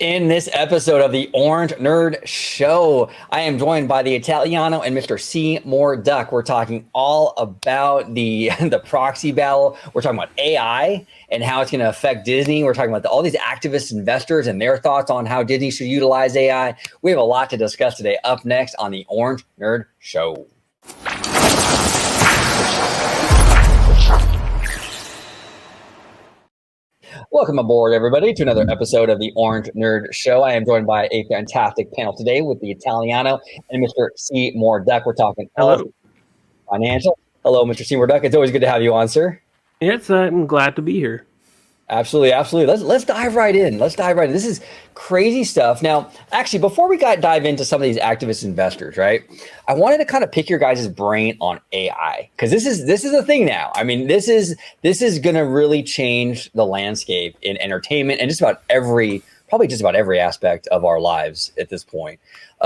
In this episode of the Orange Nerd Show, I am joined by the Italiano and Mr. Seymour Duck. We're talking all about the proxy battle. We're talking about AI and how it's going to affect Disney. We're talking about all these activist investors and their thoughts on how Disney should utilize AI. We have a lot to discuss today. Up next on the Orange Nerd Show. Welcome aboard, everybody, to another episode of the Orange Nerd Show. I am joined by a fantastic panel today with the Italiano and Mr. Seymour Duck. We're talking all financial. Hello, Mr. Seymour Duck. It's always good to have you on, sir. Yes, I'm glad to be here. Absolutely, absolutely. Let's dive right in. This is crazy stuff. Now, actually, before we dive into some of these activist investors, right? I wanted to kind of pick your guys' brain on AI because this is a thing now. I mean, this is going to really change the landscape in entertainment and just about every aspect of our lives at this point.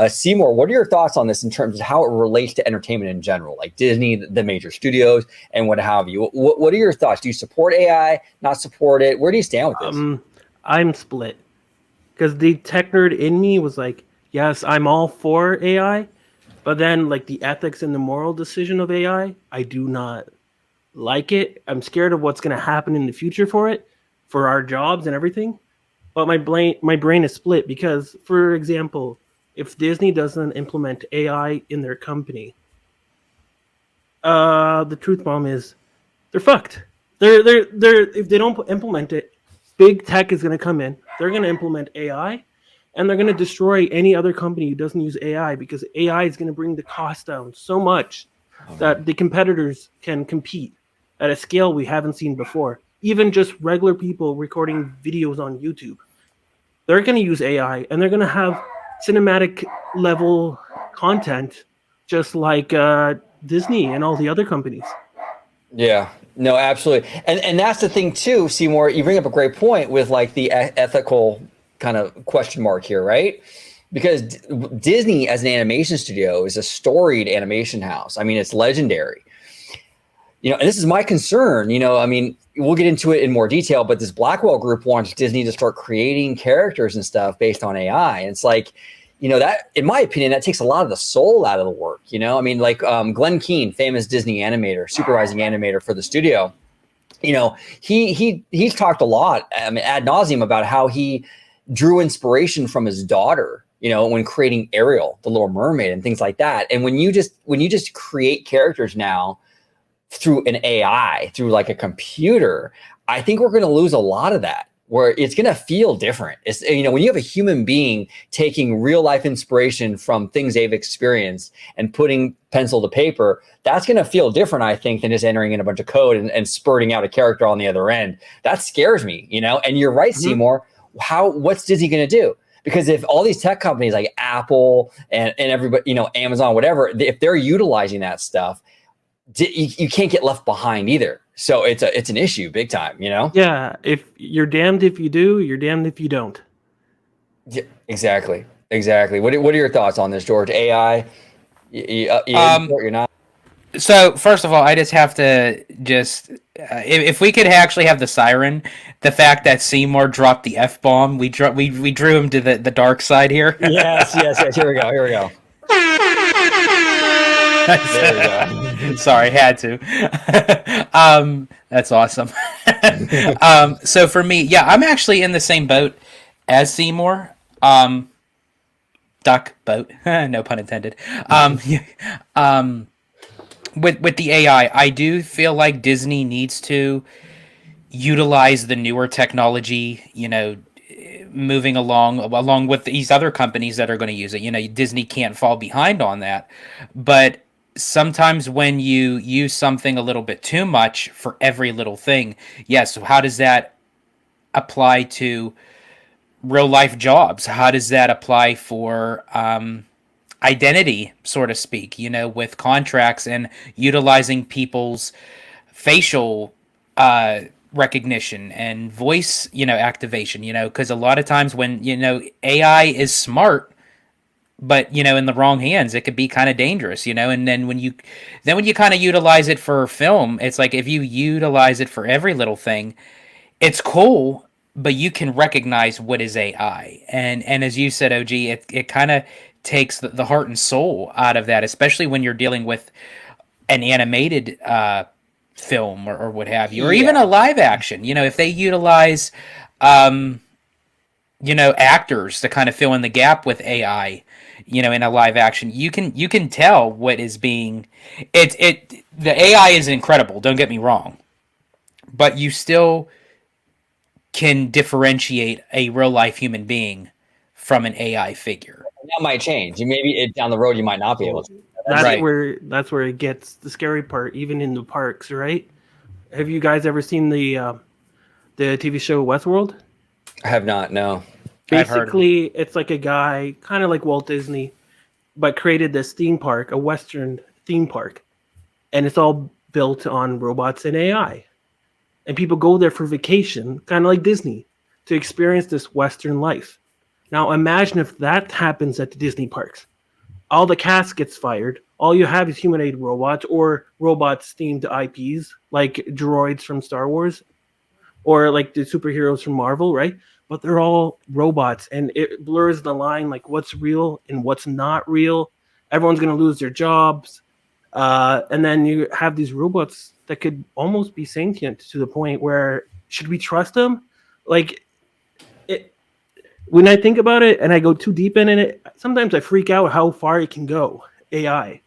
Seymour, what are your thoughts on this in terms of how it relates to entertainment in general, like Disney, the major studios, and what have you? What are your thoughts? Do you support AI, not support it? Where do you stand with this? I'm split because the tech nerd in me was like, yes, I'm all for AI, but then like the ethics and the moral decision of AI, I do not like it. I'm scared of what's going to happen in the future for it, for our jobs and everything. But my brain is split because, for example, if Disney doesn't implement AI in their company, the truth bomb is they're fucked. They're if they don't implement it, big tech is going to come in. They're going to implement AI, and they're going to destroy any other company who doesn't use AI because AI is going to bring the cost down so much that the competitors can compete at a scale we haven't seen before. Even just regular people recording videos on YouTube, they're going to use AI, and they're going to have cinematic level content just like Disney and all the other companies. Yeah, no, absolutely. And that's the thing too, Seymour, you bring up a great point with like the ethical kind of question mark here, right? Because Disney as an animation studio is a storied animation house. I mean, it's legendary. And this is my concern, I mean, we'll get into it in more detail, but this Blackwell group wants Disney to start creating characters and stuff based on AI. And it's like, that, in my opinion, that takes a lot of the soul out of the work. I mean, like Glenn Keane, famous Disney animator, supervising animator for the studio, he's talked a lot, ad nauseum about how he drew inspiration from his daughter, when creating Ariel, the Little Mermaid, and things like that. And when you just create characters now through an AI, through like a computer, I think we're going to lose a lot of that, where it's going to feel different. It's, when you have a human being taking real life inspiration from things they've experienced and putting pencil to paper, that's going to feel different, I think, than just entering in a bunch of code and spurting out a character on the other end. That scares me, and you're right, Seymour. What's Disney going to do? Because if all these tech companies like Apple and everybody, Amazon, whatever, if they're utilizing that stuff, you can't get left behind either. So it's an issue big time, Yeah, if you're damned if you do, you're damned if you don't. Yeah, exactly. What are your thoughts on this, George? AI, you're not. So first of all, I just have to if we could actually have the siren, the fact that Seymour dropped the F-bomb, we drew him to the dark side here. Yes. Here we go. There we go. Sorry, had to. That's awesome. So for me, yeah, I'm actually in the same boat as Seymour. Duck boat, no pun intended. With the AI, I do feel like Disney needs to utilize the newer technology, moving along with these other companies that are going to use it. Disney can't fall behind on that. But sometimes when you use something a little bit too much for every little thing, yes, how does that apply to real life jobs? How does that apply for identity, so to speak, with contracts and utilizing people's facial recognition and voice, activation, because a lot of times when, AI is smart, but, in the wrong hands, it could be kind of dangerous, and then when you kind of utilize it for film, it's like if you utilize it for every little thing, it's cool, but you can recognize what is AI. And as you said, OG, it kind of takes the heart and soul out of that, especially when you're dealing with an animated film or what have you, or even a live action. If they utilize, actors to kind of fill in the gap with AI, in a live action, you can tell what is being. The AI is incredible. Don't get me wrong, but you still can differentiate a real life human being from an AI figure. That might change. Maybe down the road you might not be able to. That's Right. where it gets the scary part, even in the parks, right? Have you guys ever seen the TV show Westworld? I have not. No. I've heard of it. Basically, it's like a guy, kind of like Walt Disney, but created this theme park, a Western theme park, and it's all built on robots and AI. And people go there for vacation, kind of like Disney, to experience this Western life. Now, imagine if that happens at the Disney parks. All the cast gets fired. All you have is humanoid robots or robots themed to IPs, like droids from Star Wars or like the superheroes from Marvel, right? But they're all robots, and it blurs the line, like what's real and what's not real. Everyone's going to lose their jobs. And then you have these robots that could almost be sentient to the point where, should we trust them? Like, when I think about it and I go too deep in it, sometimes I freak out how far it can go, AI.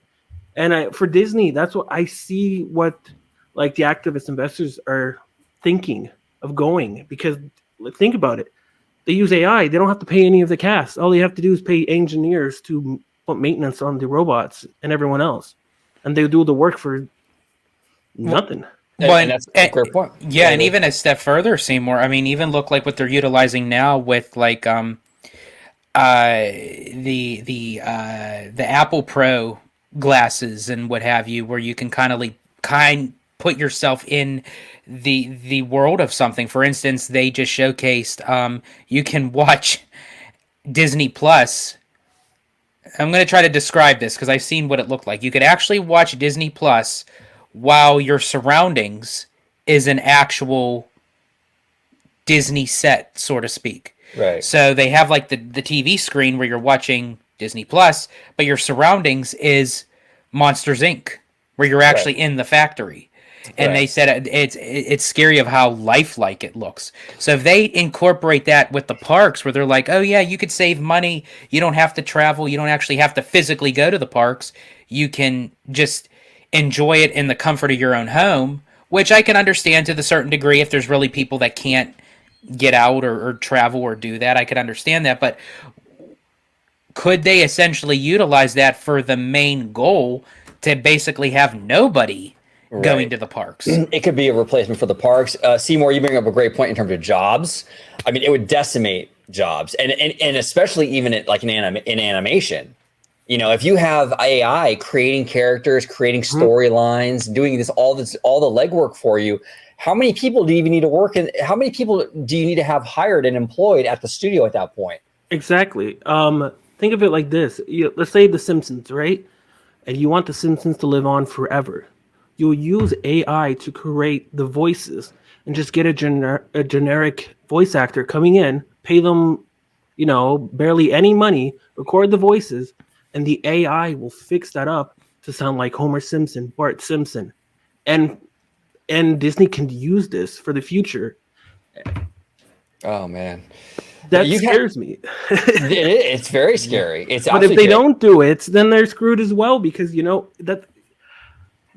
And for Disney, that's what I see, what like the activist investors are thinking of going, because think about it. They use AI. They don't have to pay any of the cast. All they have to do is pay engineers to put maintenance on the robots and everyone else. And they do the work for nothing. And that's a great point. Yeah, and even a step further, Seymour. I mean, even look like what they're utilizing now with like the Apple Pro glasses and what have you, where you can kind of put yourself in the world of something. For instance, they just showcased you can watch Disney Plus. I'm going to try to describe this because I've seen what it looked like. You could actually watch Disney Plus while your surroundings is an actual Disney set, so to speak. Right. So they have like the TV screen where you're watching Disney Plus, but your surroundings is Monsters Inc., where you're actually in the factory. And they said it's scary of how lifelike it looks. So if they incorporate that with the parks, where they're like, oh yeah, you could save money. You don't have to travel. You don't actually have to physically go to the parks. You can just enjoy it in the comfort of your own home, which I can understand to the certain degree. If there's really people that can't get out or travel or do that, I could understand that. But could they essentially utilize that for the main goal to basically have nobody going to the parks? It could be a replacement for the parks. Seymour, you bring up a great point in terms of jobs. I mean, it would decimate jobs, and especially even in animation. You know, if you have AI creating characters, creating storylines, doing all the legwork for you, how many people do you even need to work in? How many people do you need to have hired and employed at the studio at that point? Exactly. Think of it like this. Let's say The Simpsons, right? And you want The Simpsons to live on forever. You'll use AI to create the voices and just get a generic voice actor coming in, pay them, barely any money, record the voices, and the AI will fix that up to sound like Homer Simpson, Bart Simpson. And Disney can use this for the future. Oh man. That scares me. It's very scary. But if they don't do it, then they're screwed as well, because that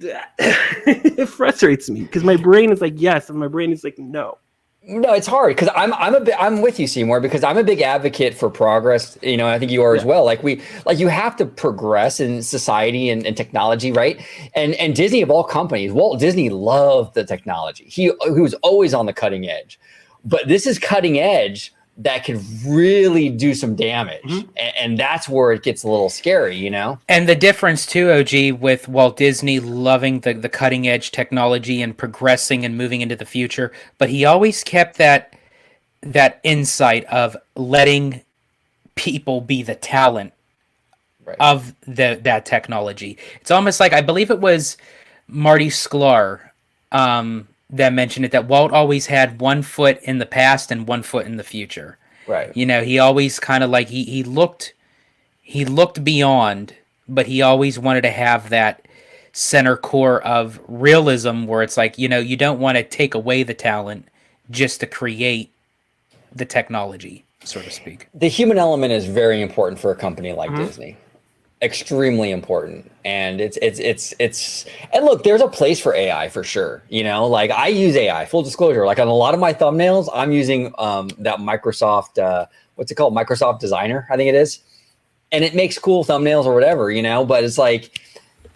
it frustrates me, because my brain is like yes, and my brain is like no. No, it's hard because I'm with you, Seymour, because I'm a big advocate for progress. I think you are as well. Like you have to progress in society and technology, right? And Disney, of all companies, Walt Disney loved the technology. He was always on the cutting edge, but this is cutting edge that could really do some damage. And that's where it gets a little scary, And the difference too, OG, with Walt Disney loving the cutting edge technology and progressing and moving into the future, but he always kept that insight of letting people be the talent of that technology. It's almost like, I believe it was Marty Sklar, that mentioned it, that Walt always had one foot in the past and one foot in the future. Right. You know, he always kind of like he looked beyond, but he always wanted to have that center core of realism where it's like, you know, you don't want to take away the talent just to create the technology, so to speak. The human element is very important for a company like Mm-hmm. Disney. Extremely important. And it's and look, there's a place for AI for sure. You know, like I use AI, full disclosure. Like on a lot of my thumbnails, I'm using that Microsoft what's it called? Microsoft Designer, I think it is. And it makes cool thumbnails or whatever, you know, but it's like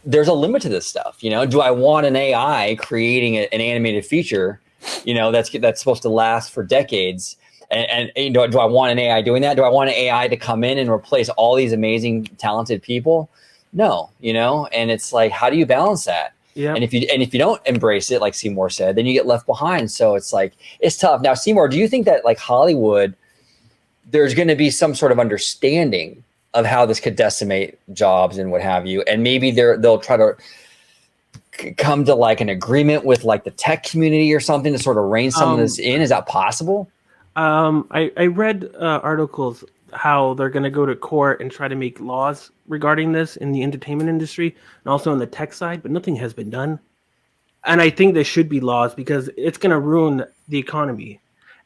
there's a limit to this stuff. You know, do I want an AI creating an animated feature, you know, that's supposed to last for decades? And you know, do I want an AI doing that? Do I want an AI to come in and replace all these amazing, talented people? No, you know, and it's like, how do you balance that? Yeah. And if you don't embrace it, like Seymour said, then you get left behind. So it's like, it's tough. Now, Seymour, do you think that like Hollywood, there's going to be some sort of understanding of how this could decimate jobs and what have you, and maybe they'll try to come to like an agreement with like the tech community or something to sort of rein some of this in? Is that possible? I read articles how they're going to go to court and try to make laws regarding this in the entertainment industry and also on the tech side, but nothing has been done. And I think there should be laws because it's going to ruin the economy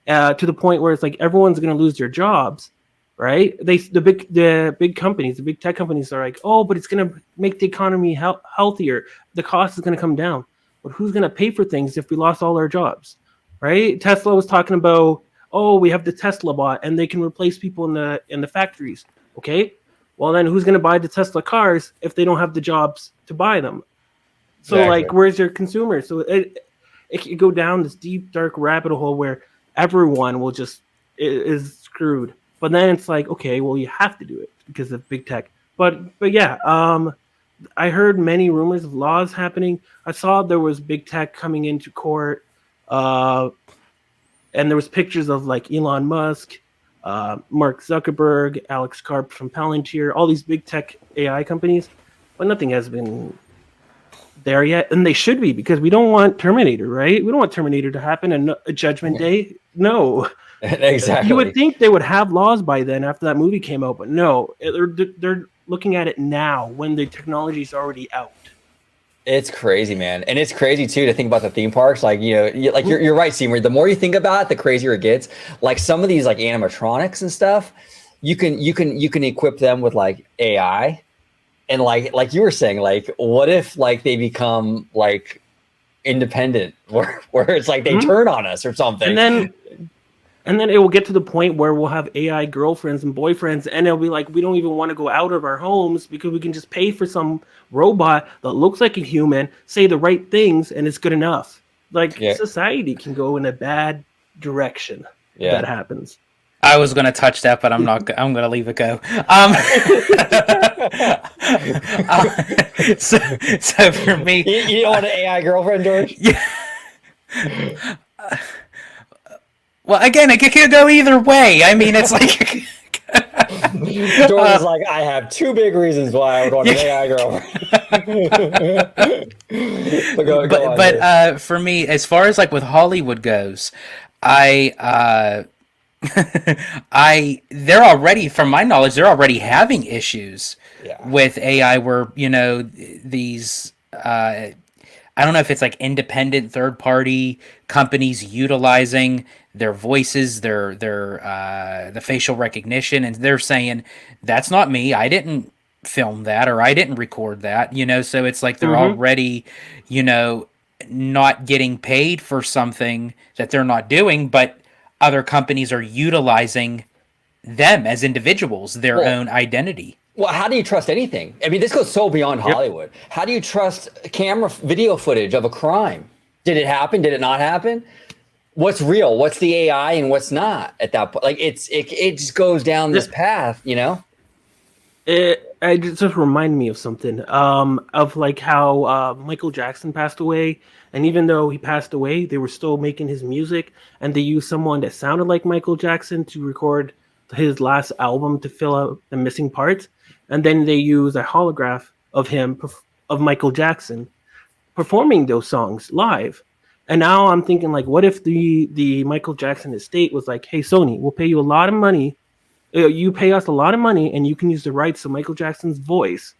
to the point where it's like everyone's going to lose their jobs, right? The big companies, the big tech companies are like, oh, but it's going to make the economy healthier. The cost is going to come down. But who's going to pay for things if we lost all our jobs, right? Tesla was talking about, oh, we have the Tesla bot and they can replace people in the factories. Okay, well then who's going to buy the Tesla cars if they don't have the jobs to buy them? So Exactly. like, where's your consumer? So it can go down this deep dark rabbit hole where everyone will just is screwed. But then it's like, okay, well you have to do it because of big tech. But yeah, I heard many rumors of laws happening. I saw there was big tech coming into court. And there was pictures of like Elon Musk, Mark Zuckerberg, Alex Karp from Palantir, all these big tech AI companies, but nothing has been there yet, and they should be because we don't want Terminator, right? We don't want Terminator to happen and a Judgment Day. No, Exactly. you would think they would have laws by then after that movie came out, but no, they're looking at it now when the technology is already out. It's crazy, man. And it's crazy too to think about the theme parks. Like, you know, you're right, Seymour. The more you think about it, the crazier it gets. Like some of these like animatronics and stuff, you can equip them with like AI. And like you were saying, like, what if like they become like independent where it's like they turn on us or something? And then it will get to the point where we'll have AI girlfriends and boyfriends, and it'll be like we don't even want to go out of our homes because we can just pay for some robot that looks like a human, say the right things, and it's good enough. Like society can go in a bad direction if that happens. I was going to touch that, but I'm not. I'm going to leave it go. So for me, you don't want an AI girlfriend, George? Yeah. Well, again, it could go either way. I mean, it's like George is like, I have two big reasons why I would want an AI girlfriend. But for me, as far as like with Hollywood goes, they're already, from my knowledge, they're already having issues with AI where, you know, these I don't know if it's like independent third party companies utilizing their voices, the facial recognition, and they're saying that's not me. I didn't film that, or I didn't record that, you know. So it's like they're already, you know, not getting paid for something that they're not doing, but other companies are utilizing them as individuals, their own identity. Well, how do you trust anything? I mean, this goes so beyond Hollywood. How do you trust camera video footage of a crime? Did it happen? Did it not happen? What's real? What's the AI and what's not at that point? Like it just goes down this path, you know? It just remind me of something, of like how Michael Jackson passed away, and even though he passed away, they were still making his music, and they used someone that sounded like Michael Jackson to record his last album to fill out the missing parts, and then they use a holograph of him, of Michael Jackson, performing those songs live. And now I'm thinking, like, what if the Michael Jackson estate was like, hey, Sony, we'll pay you a lot of money. You pay us a lot of money, and you can use the rights to Michael Jackson's voice,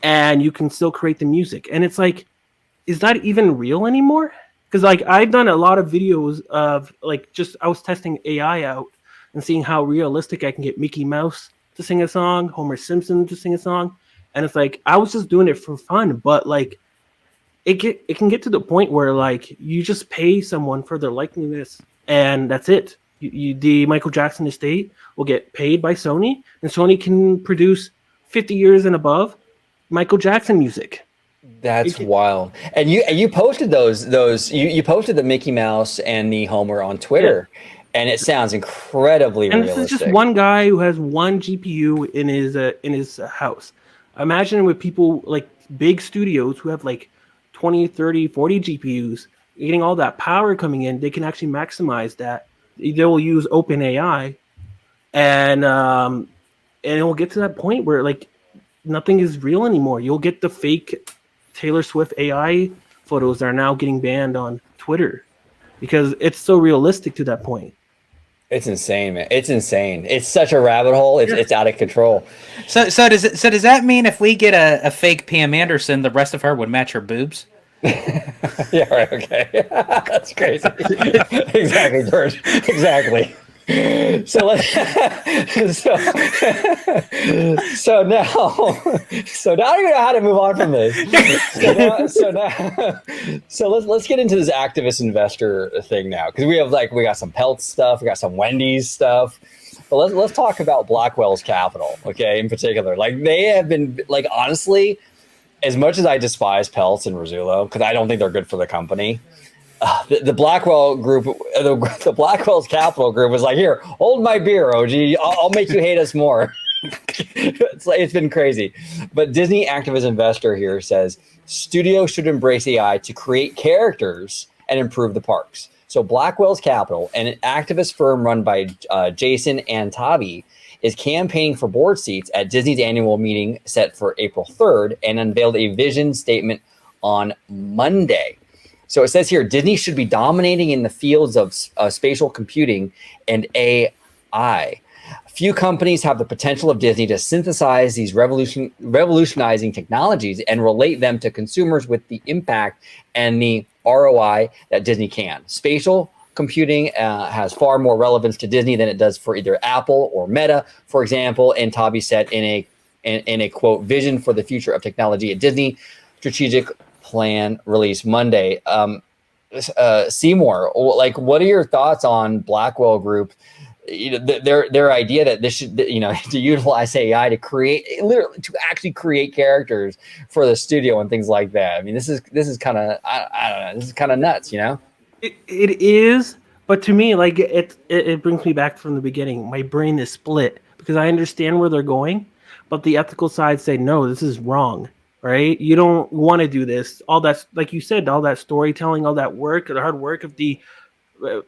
and you can still create the music. And it's like, is that even real anymore? Because like I've done a lot of videos of like just I was testing AI out and seeing how realistic I can get Mickey Mouse to sing a song, Homer Simpson to sing a song, and it's like I was just doing it for fun, but like it can get to the point where like you just pay someone for their likeness and that's it. The Michael Jackson estate will get paid by Sony, and Sony can produce 50 years and above Michael Jackson music. That's wild. And you posted you posted the Mickey Mouse and the Homer on Twitter, and it sounds incredibly realistic. This is just one guy who has one GPU in his house. Imagine with people like big studios who have like 20, 30, 40 GPUs, getting all that power coming in, they can actually maximize that. They will use OpenAI, and it will get to that point where like nothing is real anymore. You'll get the fake Taylor Swift AI photos that are now getting banned on Twitter because it's so realistic to that point. It's insane, man. It's insane. It's such a rabbit hole. It's out of control. So does that mean if we get a fake Pam Anderson, the rest of her would match her boobs? Yeah, right. Okay. That's crazy. Exactly, George. Exactly. So let's so now I don't even know how to move on from this. So let's get into this activist investor thing now, because we got some Peltz stuff, we got some Wendy's stuff. But let's talk about Blackwells Capital, okay, in particular. Like they have been like, honestly, as much as I despise Peltz and Rizzullo, because I don't think they're good for the company. The Blackwell group, the Blackwell's Capital group was like, here, hold my beer, OG. I'll make you hate us more. It's been crazy. But Disney activist investor here says studios should embrace AI to create characters and improve the parks. So Blackwell's Capital, an activist firm run by Jason Antabi, is campaigning for board seats at Disney's annual meeting set for April 3rd and unveiled a vision statement on Monday. So it says here, Disney should be dominating in the fields of spatial computing and AI. Few companies have the potential of Disney to synthesize these revolutionizing technologies and relate them to consumers with the impact and the ROI that Disney can. Spatial computing has far more relevance to Disney than it does for either Apple or Meta, for example. And Tabi said in a quote, vision for the future of technology at Disney, strategic plan released Monday. Seymour, like, what are your thoughts on Blackwell Group? Their idea that this should, to utilize AI to actually create characters for the studio and things like that. I mean, this is kind of, I don't know, this is kind of nuts, It is, but to me, like it brings me back from the beginning. My brain is split because I understand where they're going, but the ethical side say no, this is wrong. Right? You don't want to do this. All that, like you said, all that storytelling, all that work, the hard work of the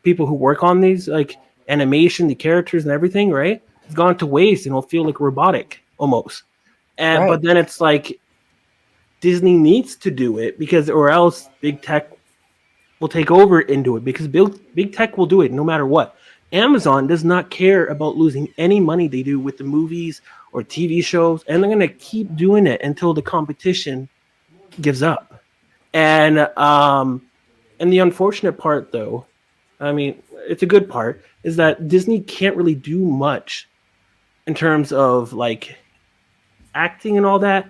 people who work on these, like animation, the characters and everything, right? It's gone to waste and it'll feel like robotic almost. And right. But then it's like Disney needs to do it because, or else big tech will take over into it because big tech will do it no matter what. Amazon does not care about losing any money they do with the movies or TV shows, and they're going to keep doing it until the competition gives up. And the unfortunate part, though, I mean, it's a good part, is that Disney can't really do much in terms of like acting and all that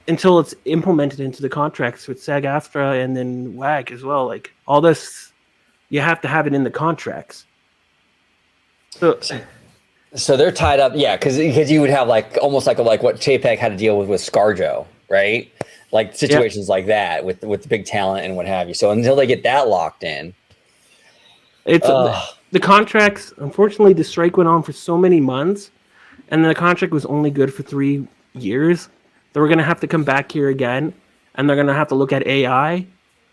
until it's implemented into the contracts with SAG-AFTRA and then WAG as well. Like all this, you have to have it in the contracts. So they're tied up, yeah, because you would have like almost like what Chapek had to deal with ScarJo, right? Like situations like that with big talent and what have you. So until they get that locked in, it's the contracts. Unfortunately, the strike went on for so many months, and the contract was only good for 3 years. So we're gonna have to come back here again, and they're gonna have to look at AI,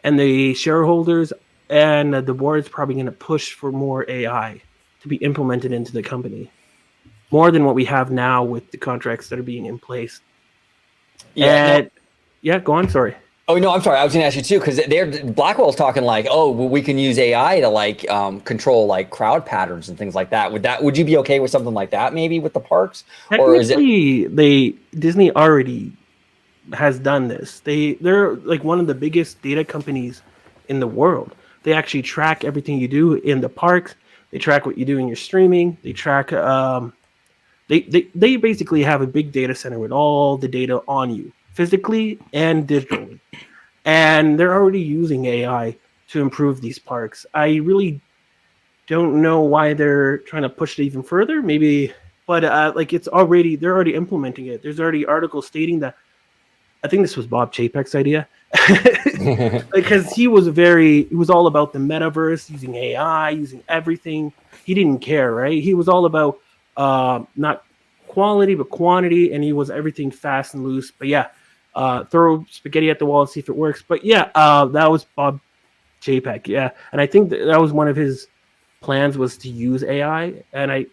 and the shareholders and the board's probably gonna push for more AI to be implemented into the company. More than what we have now with the contracts that are being in place. Yeah, go on. Sorry. Oh no, I'm sorry. I was going to ask you too, because Blackwell's talking like, oh, well, we can use AI to like control like crowd patterns and things like that. Would you be okay with something like that maybe with the parks, or is it? Technically, Disney already has done this. They're like one of the biggest data companies in the world. They actually track everything you do in the parks. They track what you do in your streaming. They track they basically have a big data center with all the data on you, physically and digitally. And they're already using AI to improve these parks. I really don't know why they're trying to push it even further. Maybe, but like they're already implementing it. There's already articles stating that. I think this was Bob Chapek's idea, because he was all about the metaverse, using AI, using everything. He didn't care, right? He was all about not quality but quantity, and he was everything fast and loose. But yeah, throw spaghetti at the wall and see if it works. But yeah, that was Bob Chapek. Yeah, and I think that was one of his plans, was to use AI, and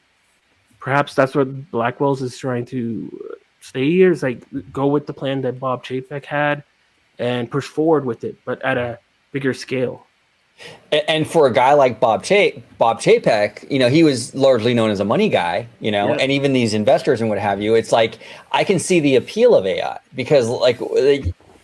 perhaps that's what Blackwells is trying to stay here. Is like go with the plan that Bob Chapek had and push forward with it, but at a bigger scale. And for a guy like Bob Chapek, he was largely known as a money guy, Yeah. and even these investors and what have you. It's like I can see the appeal of AI because, like,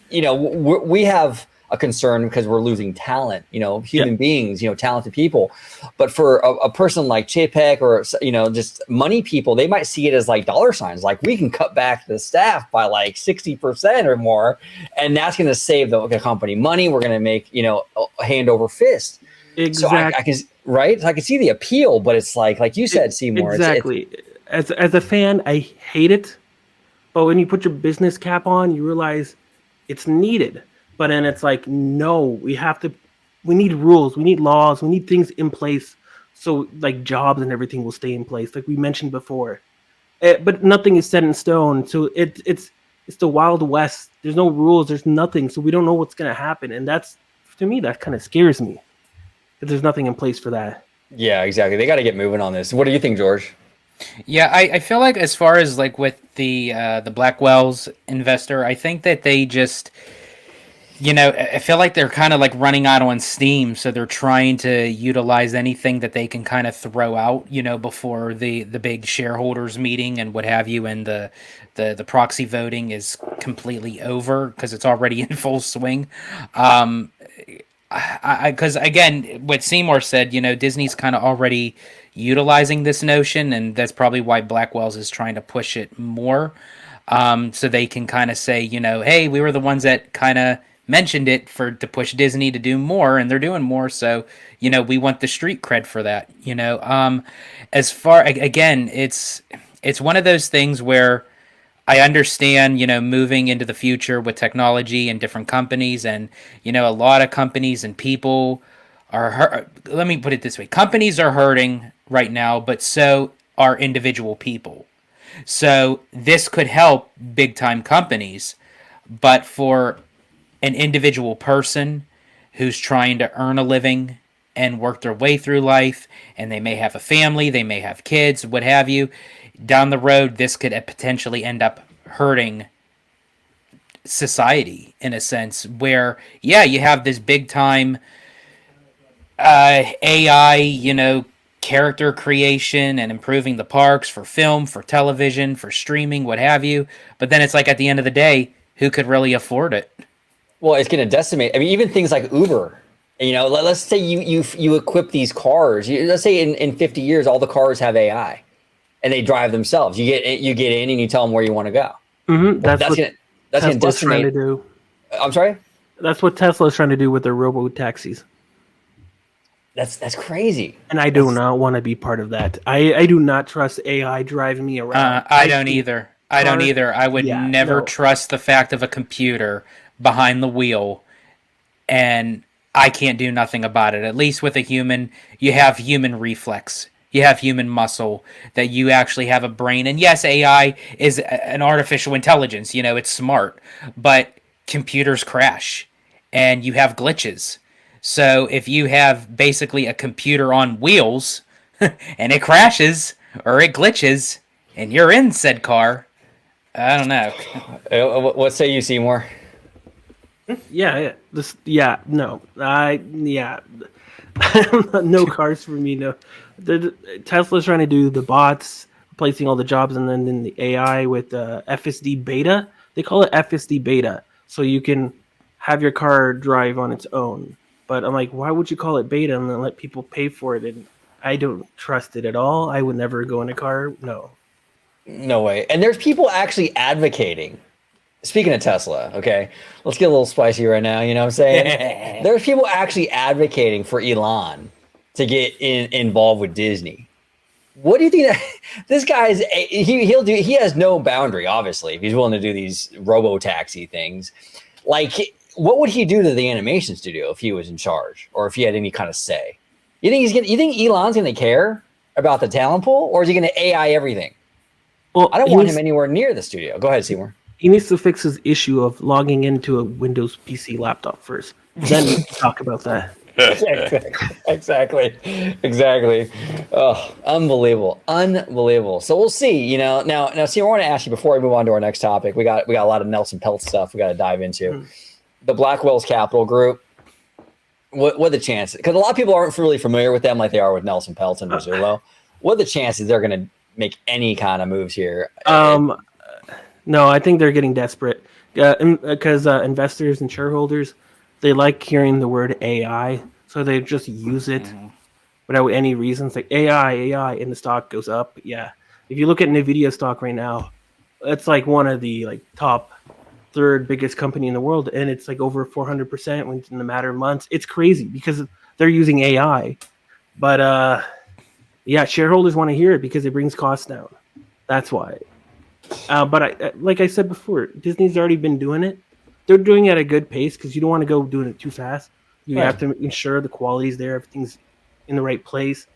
we have a concern because we're losing talent, human beings, talented people. But for a person like Chapek or, just money people, they might see it as like dollar signs. Like we can cut back the staff by like 60% or more. And that's going to save the company money. We're going to make, hand over fist. Exactly. So I can, right. So I can see the appeal, but it's like you said, Seymour. Exactly. As a fan, I hate it. But when you put your business cap on, you realize it's needed. But then it's like, no, we need rules, we need laws, we need things in place so like jobs and everything will stay in place, like we mentioned before. But nothing is set in stone, so it's the Wild West. There's no rules, there's nothing, so we don't know what's gonna happen, and that's, to me, that kind of scares me that there's nothing in place for that. Yeah, exactly. They got to get moving on this. What do you think, George? Yeah, I feel like as far as like with the Blackwells investor, I think that they just I feel like they're kind of like running out on steam, so they're trying to utilize anything that they can kind of throw out, before the big shareholders meeting and what have you, and the proxy voting is completely over because it's already in full swing. Because again, what Seymour said, Disney's kind of already utilizing this notion, and that's probably why Blackwells is trying to push it more, so they can kind of say, hey, we were the ones that kind of mentioned it to push Disney to do more, and they're doing more, so we want the street cred for that. As far, again, it's one of those things where I understand, moving into the future with technology and different companies, and a lot of companies and people are let me put it this way: companies are hurting right now, but so are individual people. So this could help big time companies, but for an individual person who's trying to earn a living and work their way through life, and they may have a family, they may have kids, what have you, down the road, this could potentially end up hurting society in a sense where, yeah, you have this big time AI, character creation and improving the parks for film, for television, for streaming, what have you. But then it's like at the end of the day, who could really afford it? Well, it's going to decimate. I mean, even things like Uber. Let's say you equip these cars. Let's say in 50 years, all the cars have AI, and they drive themselves. You get in and you tell them where you want to go. Mm-hmm. That's what going to Tesla's trying to do. I'm sorry. That's what Tesla's trying to do with their robo taxis. That's crazy. And I do not want to be part of that. I do not trust AI driving me around. I don't either. I don't either. I would never trust the fact of a computer behind the wheel, and I can't do nothing about it. At least with a human, you have human reflex. You have human muscle, that you actually have a brain. And yes, AI is an artificial intelligence. It's smart. But computers crash, and you have glitches. So if you have basically a computer on wheels, and it crashes, or it glitches, and you're in said car, I don't know. What say you, Seymour? Yeah. No. No cars for me. No. Tesla's trying to do the bots, replacing all the jobs, and then the AI with FSD beta. They call it FSD beta, so you can have your car drive on its own. But I'm like, why would you call it beta and then let people pay for it? And I don't trust it at all. I would never go in a car. No. No way. And there's people actually advocating. Speaking of Tesla, okay, let's get a little spicy right now. You know what I'm saying? There's people actually advocating for Elon to get involved with Disney. What do you think that this guy is? He'll do. He has no boundary, obviously, if he's willing to do these robo-taxi things. Like, what would he do to the animation studio if he was in charge, or if he had any kind of say? You think Elon's gonna care about the talent pool, or is he gonna AI everything? Well, I don't want him anywhere near the studio. Go ahead, Seymour. He needs to fix his issue of logging into a Windows PC laptop first. Then we can talk about that. Exactly. Oh, unbelievable. So we'll see. Now, Seymour, I want to ask you before we move on to our next topic. We got a lot of Nelson Peltz stuff we got to dive into. The Blackwells Capital Group. What are the chances? Because a lot of people aren't really familiar with them like they are with Nelson Peltz and Rizzullo. What are the chances they're going to make any kind of moves here? No, I think they're getting desperate because investors and shareholders, they like hearing the word AI, so they just use it without any reasons. Like AI, and the stock goes up. Yeah, if you look at Nvidia stock right now, it's like one of the top third biggest company in the world, and it's like over 400% in a matter of months. It's crazy because they're using AI, but shareholders want to hear it because it brings costs down. That's why. But like I said before, Disney's already been doing it. They're doing it at a good pace because you don't want to go doing it too fast. You have to ensure the quality's there, everything's in the right place.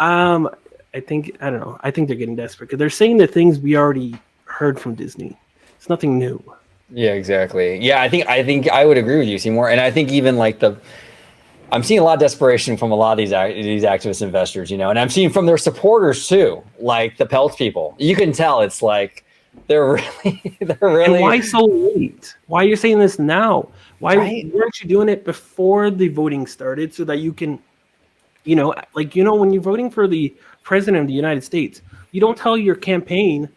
I think they're getting desperate because they're saying the things we already heard from Disney. It's nothing new. Yeah, exactly. Yeah, I think I would agree with you, Seymour. And I think even I'm seeing a lot of desperation from a lot of these activist investors, and I'm seeing from their supporters too, like the Peltz people. You can tell it's like they're really. And why so late? Why are you saying this now? Why weren't you doing it before the voting started so that you can, when you're voting for the president of the United States, you don't tell your campaign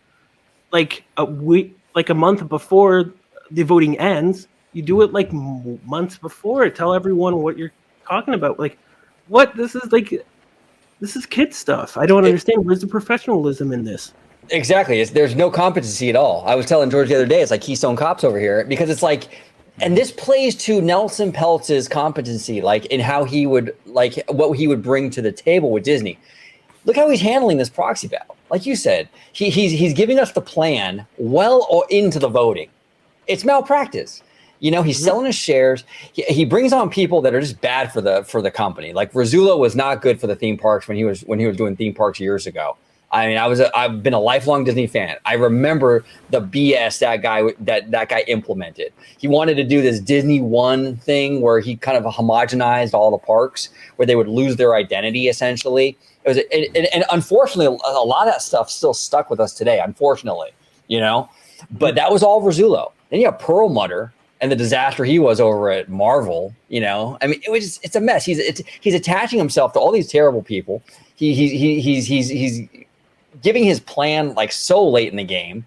like a month before the voting ends. You do it like months before. Tell everyone what you're talking about. Like, what? This is kid stuff. I don't understand. Where's the professionalism in this? Exactly. There's no competency at all. I was telling George the other day, it's like Keystone Cops over here, because it's like, and this plays to Nelson Peltz's competency, like in how he would, like what he would bring to the table with Disney. Look how he's handling this proxy battle. Like you said, he's giving us the plan well or into the voting. It's malpractice. He's selling his shares. He brings on people that are just bad for the company. Like Rizzullo was not good for the theme parks when he was doing theme parks years ago. I mean, I've been a lifelong Disney fan. I remember the BS that guy implemented. He wanted to do this Disney One thing where he kind of homogenized all the parks, where they would lose their identity essentially. And unfortunately, a lot of that stuff still stuck with us today. Unfortunately, but that was all Rizzullo. Then you have Perlmutter and the disaster he was over at Marvel. I mean, it's a mess. He's attaching himself to all these terrible people. He's giving his plan like so late in the game,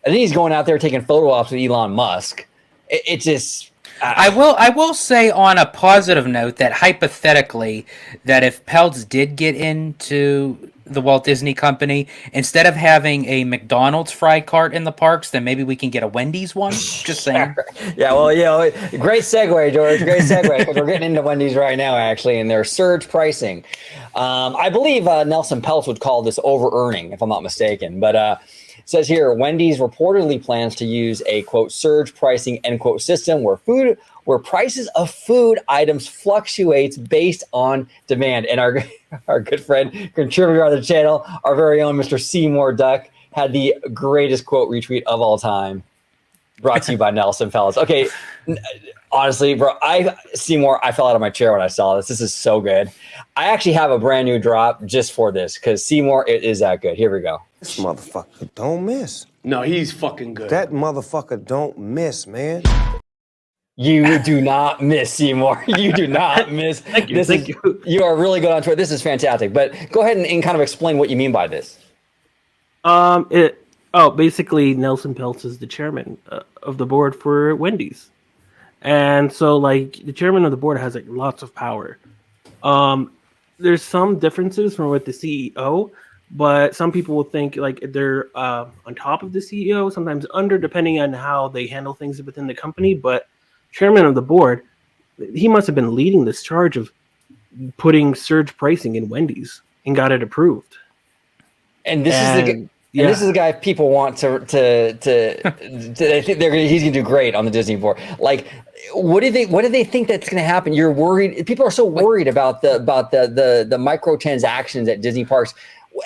and then he's going out there taking photo ops with Elon Musk. It just. I will say on a positive note that hypothetically, that if Peltz did get into the Walt Disney Company, instead of having a McDonald's fry cart in the parks, then maybe we can get a Wendy's one. Just saying. Yeah, well, great segue, George. Great segue, because we're getting into Wendy's right now, actually, and their surge pricing. I believe Nelson Peltz would call this over-earning, if I'm not mistaken. But it says here, Wendy's reportedly plans to use a, quote, surge pricing, end quote, system where prices of food items fluctuates based on demand. And our good friend, contributor on the channel, our very own Mr. Seymour Duck, had the greatest quote retweet of all time, brought to you by Nelson Peltz. Okay, honestly, bro, Seymour, I fell out of my chair when I saw this. This is so good. I actually have a brand new drop just for this, because Seymour, it is that good. Here we go. This motherfucker don't miss. No, he's fucking good. That motherfucker don't miss, man. You do not miss, Seymour. You do not miss. Thank you. Thank you. You are really good on Twitter. This is fantastic. But go ahead and kind of explain what you mean by this. Basically Nelson Peltz is the chairman of the board for Wendy's. And so like the chairman of the board has like lots of power. There's some differences from with the CEO, but some people will think like they're on top of the CEO, sometimes under, depending on how they handle things within the company. But chairman of the board, he must have been leading this charge of putting surge pricing in Wendy's and got it approved. And this is the guy people want to they think he's gonna do great on the Disney board. Like, what do they think that's gonna happen? You're worried. People are so worried about the microtransactions at Disney parks.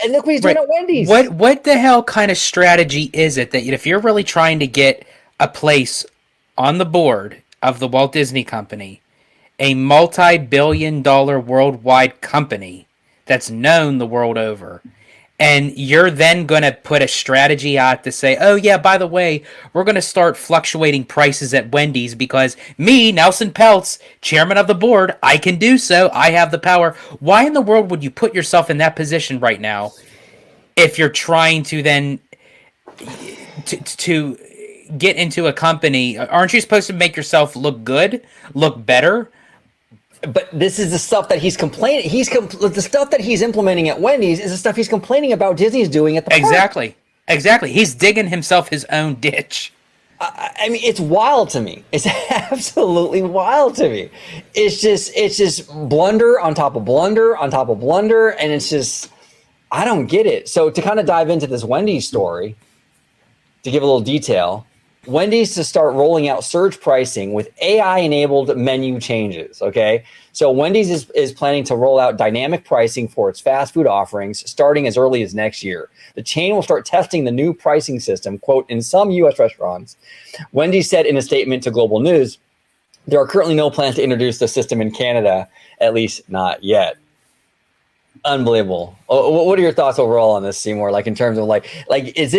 And look what he's doing at Wendy's. What the hell kind of strategy is it that if you're really trying to get a place on the board of the Walt Disney Company, a multi-billion-dollar worldwide company that's known the world over, and you're then going to put a strategy out to say, oh yeah, by the way, we're going to start fluctuating prices at Wendy's because me, Nelson Peltz, chairman of the board, I can do so. I have the power. Why in the world would you put yourself in that position right now if you're trying to then to get into a company? Aren't you supposed to make yourself look good, look better? But this is the stuff that he's complaining. The stuff that he's implementing at Wendy's is the stuff he's complaining about Disney's doing at the park. Exactly. He's digging himself his own ditch. I mean, it's wild to me. It's absolutely wild to me. It's just blunder on top of blunder on top of blunder, and it's just, I don't get it. So to kind of dive into this Wendy's story, to give a little detail, Wendy's to start rolling out surge pricing with AI-enabled menu changes, okay? So Wendy's is planning to roll out dynamic pricing for its fast food offerings starting as early as next year. The chain will start testing the new pricing system, quote, in some U.S. restaurants. Wendy's said in a statement to Global News, there are currently no plans to introduce the system in Canada, at least not yet. Unbelievable. What are your thoughts overall on this, Seymour? Like in terms of like is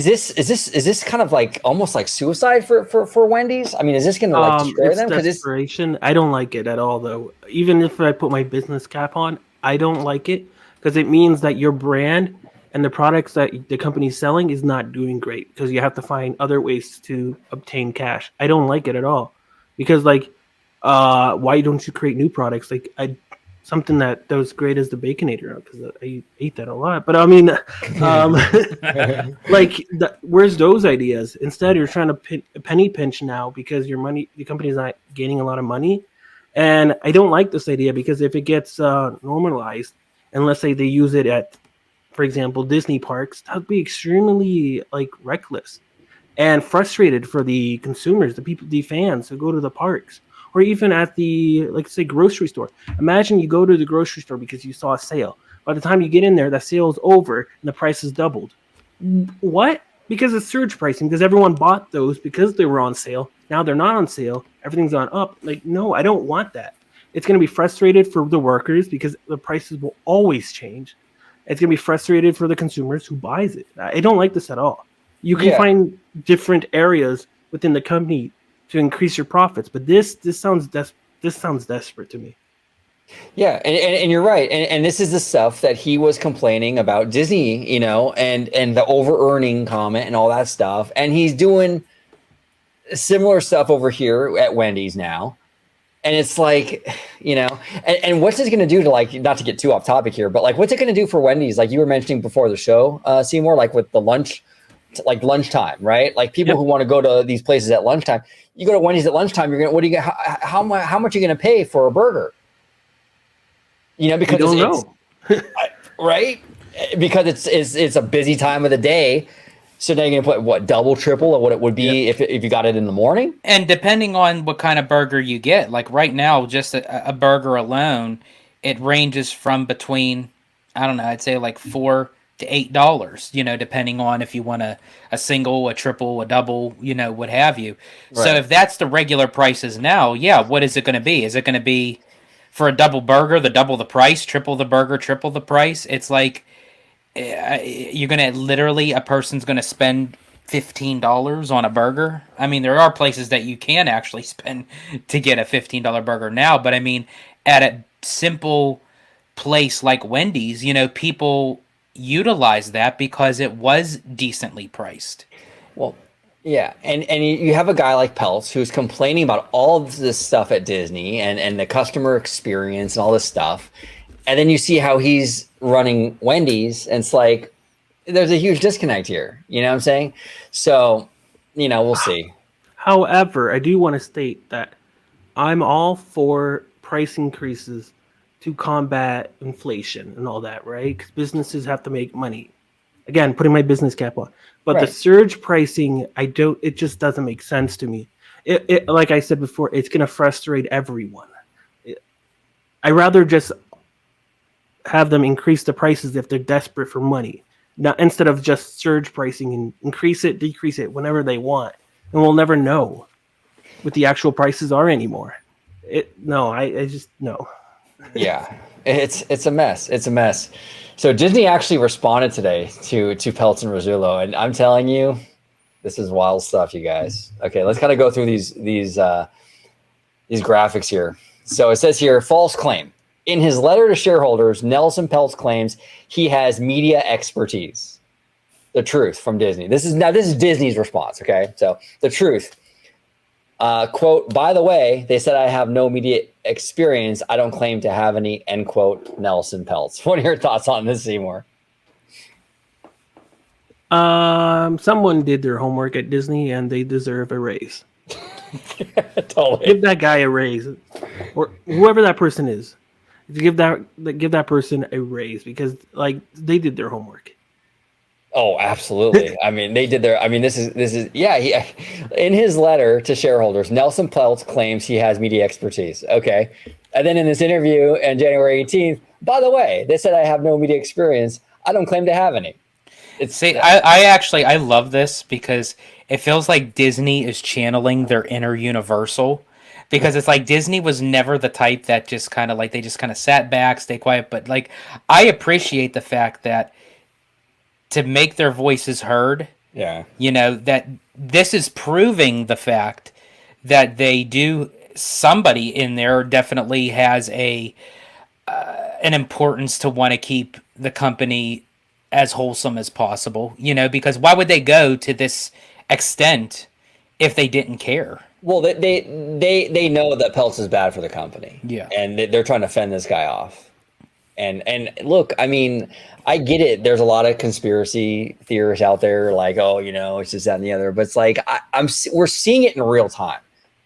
this kind of like almost like suicide for Wendy's? I mean, is this going to like destroy them? It's desperation. I don't like it at all, though. Even if I put my business cap on, I don't like it because it means that your brand and the products that the company's selling is not doing great because you have to find other ways to obtain cash. I don't like it at all because why don't you create new products? Something that was great as the Baconator because I ate that a lot. But I mean, where's those ideas? Instead, you're trying to penny pinch now because the company's not gaining a lot of money. And I don't like this idea because if it gets normalized, and let's say they use it at, for example, Disney parks, that would be extremely reckless and frustrated for the consumers, the fans who go to the parks. Or even at the, say, grocery store. Imagine you go to the grocery store because you saw a sale. By the time you get in there, that sale is over and the price has doubled. What? Because it's surge pricing. Because everyone bought those because they were on sale. Now they're not on sale. Everything's gone up. No, I don't want that. It's going to be frustrated for the workers because the prices will always change. It's going to be frustrated for the consumers who buys it. I don't like this at all. You can find different areas within the company to increase your profits, but this sounds desperate to me. Yeah, and you're right, and this is the stuff that he was complaining about Disney, and the over earning comment and all that stuff, and he's doing similar stuff over here at Wendy's now, and it's like, and what's this going to do to not to get too off topic here, but what's it going to do for Wendy's? Like you were mentioning before the show, Seymour, with the lunchtime, right? Like people who want to go to these places at lunchtime, you go to Wendy's at lunchtime, how much are you going to pay for a burger? Because you don't know. Right? Because it's a busy time of the day. So now you're going to put double, triple of what it would be if you got it in the morning? And depending on what kind of burger you get, like right now, just a burger alone, it ranges from between, I don't know, I'd say $4 to $8, depending on if you want a single, a triple, a double, what have you. Right. So if that's the regular prices now, what is it going to be? Is it going to be for a double burger, double the price, triple the burger, triple the price? It's like you're going to a person's going to spend $15 on a burger. I mean, there are places that you can actually spend to get a $15 burger now, but I mean, at a simple place like Wendy's, people utilize that because it was decently priced. Well, yeah, and you have a guy like Peltz who's complaining about all of this stuff at Disney and the customer experience and all this stuff, and then you see how he's running Wendy's, and it's like there's a huge disconnect here. You know what I'm saying? So, we'll see. However, I do want to state that I'm all for price increases to combat inflation and all that, right? Because businesses have to make money. Again, putting my business cap on. But Right. the surge pricing, it just doesn't make sense to me. It like I said before, it's going to frustrate everyone. I'd rather just have them increase the prices if they're desperate for money. Now, instead of just surge pricing and increase it, decrease it whenever they want. And we'll never know what the actual prices are anymore. I just no. Yeah, it's a mess. It's a mess. So Disney actually responded today to Peltz and Rizzullo, and I'm telling you, this is wild stuff, you guys. Okay, let's kind of go through these graphics here. So it says here, false claim. In his letter to shareholders, Nelson Peltz claims he has media expertise. The truth from Disney. This is Disney's response. Okay, so the truth. Quote, by the way, they said I have no media experience. I don't claim to have any, end quote, Nelson Peltz. What are your thoughts on this, Seymour? Someone did their homework at Disney and they deserve a raise. Totally. Give that guy a raise, or whoever that person is. Give that person a raise because they did their homework. Oh, absolutely. I mean, they did their. I mean, this is yeah. In his letter to shareholders, Nelson Peltz claims he has media expertise. Okay, and then in this interview on January 18th, by the way, they said I have no media experience. I don't claim to have any. I love this because it feels like Disney is channeling their inner Universal. Because it's like Disney was never the type that just kind of they just kind of sat back, stay quiet. But I appreciate the fact that to make their voices heard. Yeah. That this is proving the fact that somebody in there definitely has an importance to want to keep the company as wholesome as possible, because why would they go to this extent if they didn't care? Well, they know that Peltz is bad for the company. Yeah. And they're trying to fend this guy off. And look, I mean, I get it. There's a lot of conspiracy theorists out there it's just that and the other. But it's we're seeing it in real time.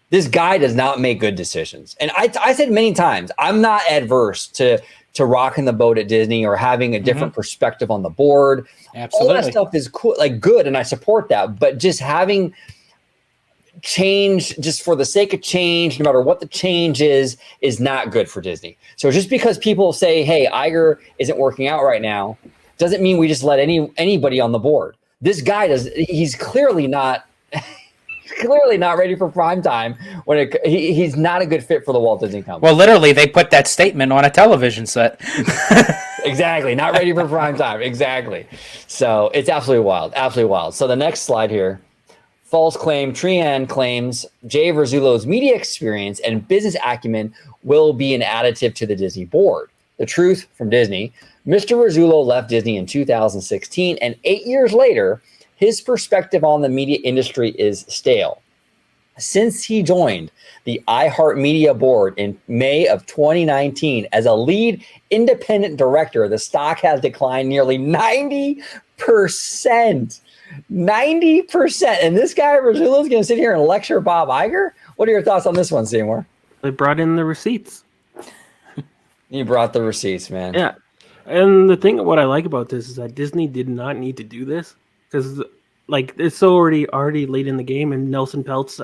This guy does not make good decisions. And I said many times, I'm not adverse to rocking the boat at Disney or having a different perspective on the board. Absolutely. All that stuff is cool, good, and I support that. But just having change just for the sake of change, no matter what the change is not good for Disney. So just because people say, hey, Iger isn't working out right now, doesn't mean we just let anybody on the board. This guy he's clearly not ready for prime time he's not a good fit for the Walt Disney Company. Well, literally they put that statement on a television set. Exactly. Not ready for prime time. Exactly. So it's absolutely wild. Absolutely wild. So the next slide here. False claim. Trian claims Jay Rizzullo's media experience and business acumen will be an additive to the Disney board. The truth from Disney. Mr. Rizzullo left Disney in 2016, and 8 years later, his perspective on the media industry is stale. Since he joined the iHeartMedia board in May of 2019 as a lead independent director, the stock has declined nearly 90%. 90%. And this guy, Rizzullo, is going to sit here and lecture Bob Iger? What are your thoughts on this one, Seymour? They brought in the receipts. You brought the receipts, man. Yeah. And the thing, what I like about this is that Disney did not need to do this because, it's already late in the game, and Nelson Peltz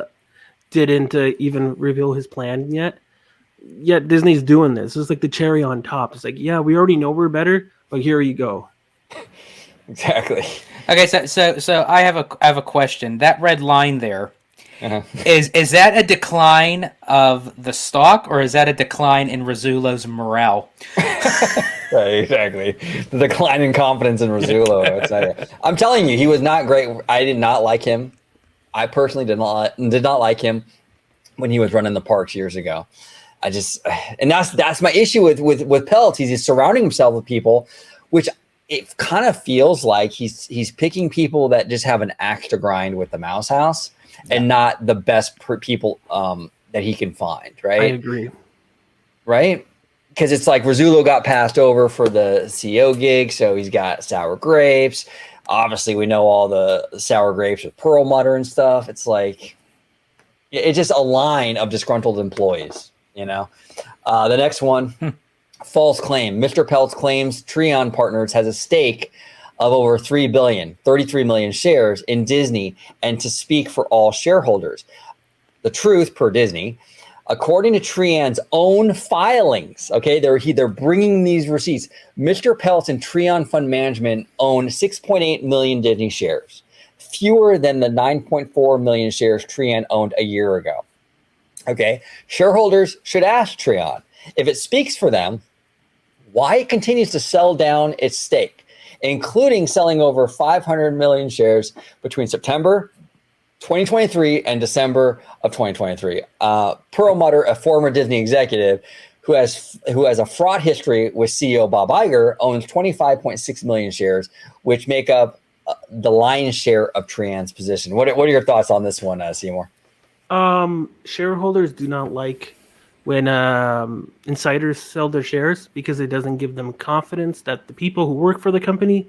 didn't even reveal his plan yet. Yet Disney's doing this. It's like the cherry on top. It's yeah, we already know we're better, but here you go. Exactly. Okay, so I have a question. That red line there, is that a decline of the stock, or is that a decline in Rizzullo's morale? Right, exactly. The decline in confidence in Rizzullo. I'm telling you, he was not great. I did not like him. I personally did not like him when he was running the parks years ago. And that's my issue with Peltz. He's surrounding himself with people, which it kind of feels like he's picking people that just have an axe to grind with the Mouse House, and not the best people that he can find. Right? I agree. Right? Because it's like Rizzullo got passed over for the CEO gig, so he's got sour grapes. Obviously, we know all the sour grapes with Perlmutter and stuff. It's like it's just a line of disgruntled employees. The next one, false claim. Mr. Peltz claims Treon Partners has a stake of over 3 billion, 33 million shares in Disney, and to speak for all shareholders. The truth, per Disney, according to Treon's own filings, okay, they're bringing these receipts. Mr. Peltz and Treon Fund Management own 6.8 million Disney shares, fewer than the 9.4 million shares Treon owned a year ago. Okay, shareholders should ask Treon if it speaks for them why it continues to sell down its stake, including selling over 500 million shares between September 2023 and December of 2023. Perlmutter, a former Disney executive who has a fraught history with CEO Bob Iger, owns 25.6 million shares, which make up the lion's share of Treon's position. What are your thoughts on this one, Seymour? Shareholders do not like when insiders sell their shares because it doesn't give them confidence that the people who work for the company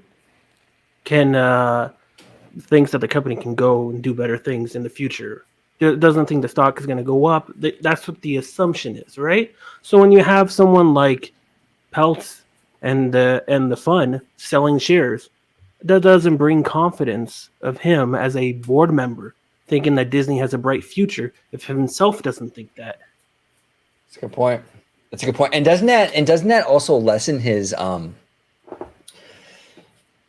can thinks that the company can go and do better things in the future. It doesn't think the stock is going to go up. That's what the assumption is, right? So when you have someone like Peltz and the fund selling shares, that doesn't bring confidence of him as a board member, thinking that Disney has a bright future if himself doesn't think that. That's a good point. That's a good point. And doesn't that also lessen his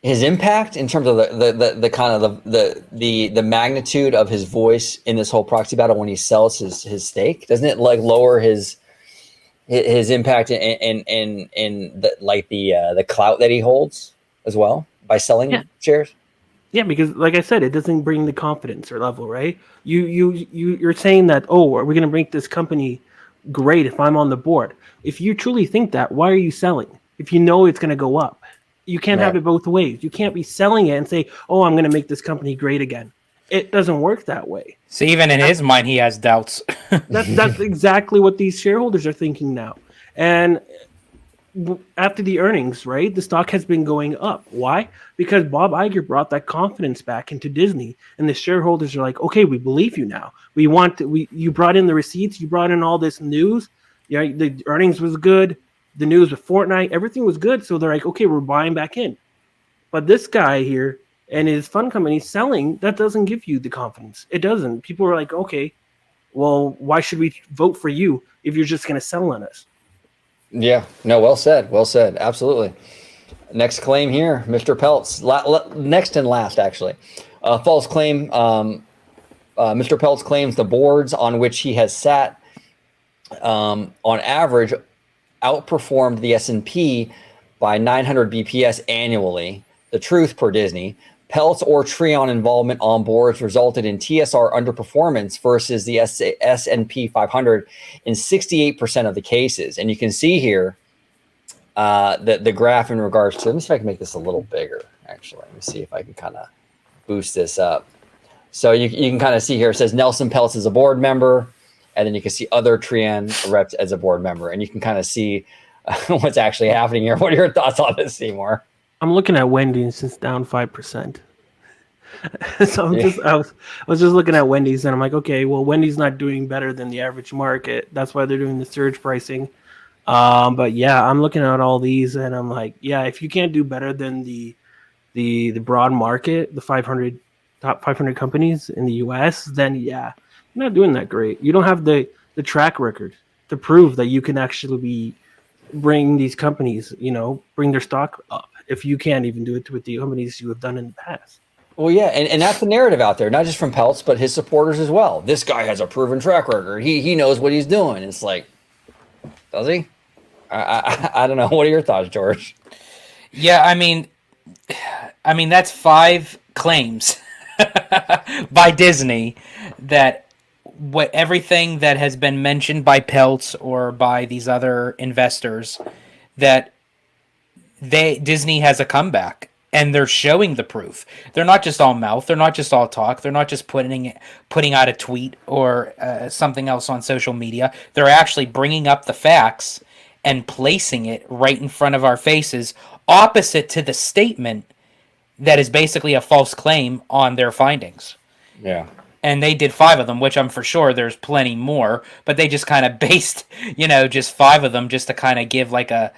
impact in terms of the kind of the magnitude of his voice in this whole proxy battle when he sells his stake? Doesn't it like lower his impact in the clout that he holds as well by selling shares? Yeah, because like I said, it doesn't bring the confidence or level, right? You're saying that, oh, are we going to make this company great if I'm on the board? If you truly think that, why are you selling? If you know it's going to go up, you can't have it both ways. You can't be selling it and say, oh, I'm going to make this company great again. It doesn't work that way. So even in his mind, he has doubts. That's exactly what these shareholders are thinking now. And after the earnings, right, the stock has been going up. Why? Because Bob Iger brought that confidence back into Disney, and the shareholders are like, okay, we believe you now. You brought in the receipts, you brought in all this news. Yeah, the earnings was good, the news with Fortnite, everything was good. So they're like, okay, we're buying back in. But this guy here and his fund company selling, that doesn't give you the confidence. It doesn't. People are like, okay, well, why should we vote for you if you're just going to sell on us? Yeah, no, well said. Well said. Absolutely. Next claim here, Mr. Peltz. Next and last, actually. False claim. Mr. Peltz claims the boards on which he has sat, on average, outperformed the S&P by 900 BPS annually. The truth, per Disney. Peltz or Treon involvement on boards resulted in TSR underperformance versus the S&P 500 in 68% of the cases. And you can see here the graph in regards to, let me see if I can make this a little bigger, actually. Let me see if I can kind of boost this up. So you can kind of see here, it says Nelson Peltz is a board member, and then you can see other Treon reps as a board member. And you can kind of see what's actually happening here. What are your thoughts on this, Seymour? I'm looking at Wendy's, it's down 5%. So I was just looking at Wendy's and I'm like, okay, well, Wendy's not doing better than the average market. That's why they're doing the surge pricing. But yeah, I'm looking at all these and I'm like, yeah, if you can't do better than the broad market, the top 500 companies in the US, then yeah, you're not doing that great. You don't have the track record to prove that you can actually bring these companies, bring their stock up, if you can't even do it with the companies you have done in the past. Well, yeah, and that's the narrative out there, not just from Peltz, but his supporters as well. This guy has a proven track record. He knows what he's doing. It's like, does he? I don't know. What are your thoughts, George? Yeah, I mean that's 5 claims by Disney that what everything that has been mentioned by Peltz or by these other investors that Disney has a comeback and they're showing the proof. They're not just all mouth. They're not just all talk. They're not just putting out a tweet or something else on social media. They're actually bringing up the facts and placing it right in front of our faces, opposite to the statement that is basically a false claim on their findings. Yeah. And they did 5 of them, which I'm for sure there's plenty more, but they just kind of based, just 5 of them just to kind of give like a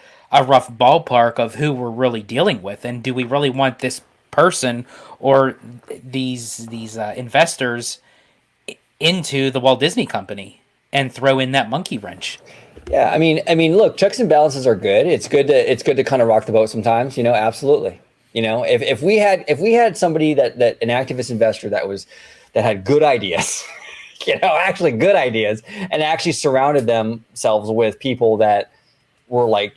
rough ballpark of who we're really dealing with. And do we really want this person or these investors into the Walt Disney Company and throw in that monkey wrench? Yeah, look, checks and balances are good. It's good to kind of rock the boat sometimes, absolutely. If we had somebody that an activist investor that had good ideas, actually good ideas, and actually surrounded themselves with people that were like,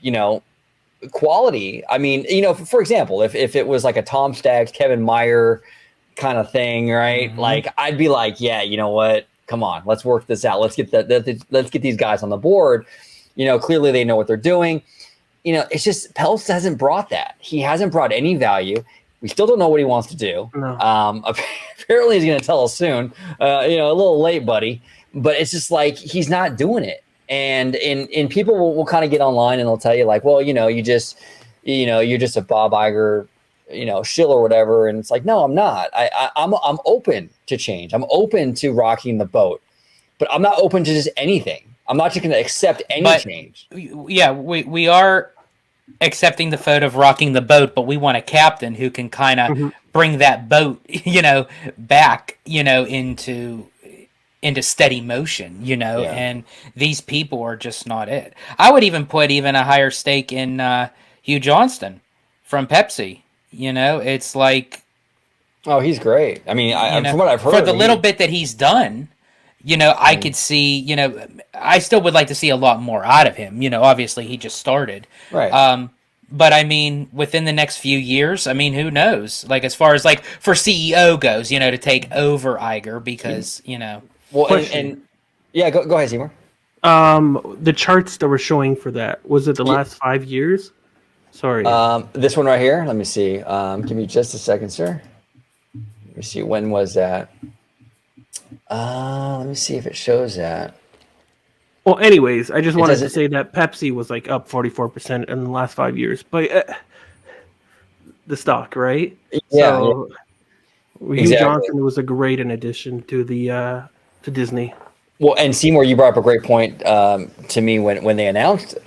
quality. For example, if it was like a Tom Staggs, Kevin Meyer kind of thing, right? Mm-hmm. Like I'd be like, yeah, you know what? Come on, let's work this out. Let's get let's get these guys on the board. Clearly they know what they're doing. It's just Peltz hasn't brought that. He hasn't brought any value. We still don't know what he wants to do. No. Apparently he's going to tell us soon. A little late, buddy. But it's just like he's not doing it. And people will kind of get online and they'll tell you like, well, you're just a Bob Iger, shill or whatever. And it's like, no, I'm not. I'm open to change. I'm open to rocking the boat, but I'm not open to just anything. I'm not just going to accept any change. Yeah, we are accepting the vote of rocking the boat, but we want a captain who can kind of bring that boat, back, into steady motion, and these people are just not it. I would even put a higher stake in Hugh Johnston from Pepsi. It's like, oh, he's great. From what I've heard, for the little bit that he's done, I could see, I still would like to see a lot more out of him. Obviously he just started. Right. But within the next few years, who knows? Like as far as like for CEO goes, to take over Iger because, Well, and yeah, go ahead, Seymour. The charts that were showing for that, was it the last 5 years? Sorry. This one right here. Let me see. Give me just a second, sir. Let me see. When was that? Let me see if it shows that. Well, anyways, I just wanted to say that Pepsi was like up 44% in the last 5 years, but the stock, right? Yeah. So, Exactly. Hugh Johnson was a great addition to the to Disney. Well, and Seymour, you brought up a great point to me when they announced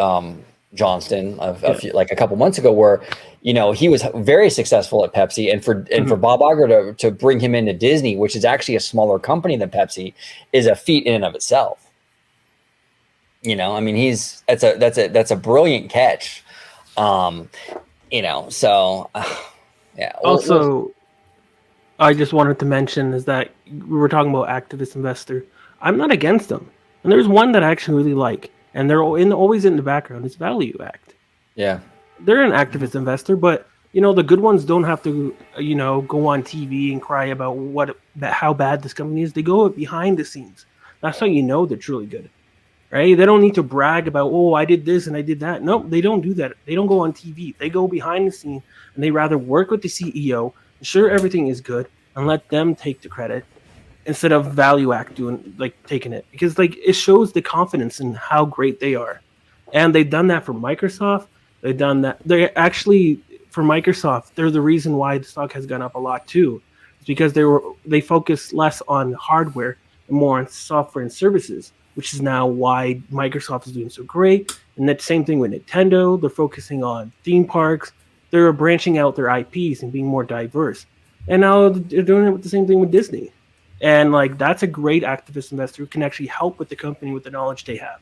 Johnston like a couple months ago, where he was very successful at Pepsi, and for Bob Iger to bring him into Disney, which is actually a smaller company than Pepsi, is a feat in and of itself. That's a brilliant catch. So yeah. Also, I just wanted to mention is that we were talking about activist investor. I'm not against them, and there's one that I actually really like, and they're always in the background. It's Value Act. Yeah, they're an activist investor, but the good ones don't have to go on TV and cry about how bad this company is. They go behind the scenes. That's how they're truly good. Right? They don't need to brag about, oh, I did this and I did that. No, they don't do that. They don't go on TV. They go behind the scene, and they rather work with the CEO, ensure everything is good, and let them take the credit instead of Value Act taking it. Because it shows the confidence in how great they are. And they've done that for Microsoft. They've done that. They're actually, for Microsoft, they're the reason why the stock has gone up a lot too. It's because they focus less on hardware and more on software and services, which is now why Microsoft is doing so great. And that same thing with Nintendo. They're focusing on theme parks. They're branching out their IPs and being more diverse. And now they're doing it with the same thing with Disney. And that's a great activist investor who can actually help with the company with the knowledge they have,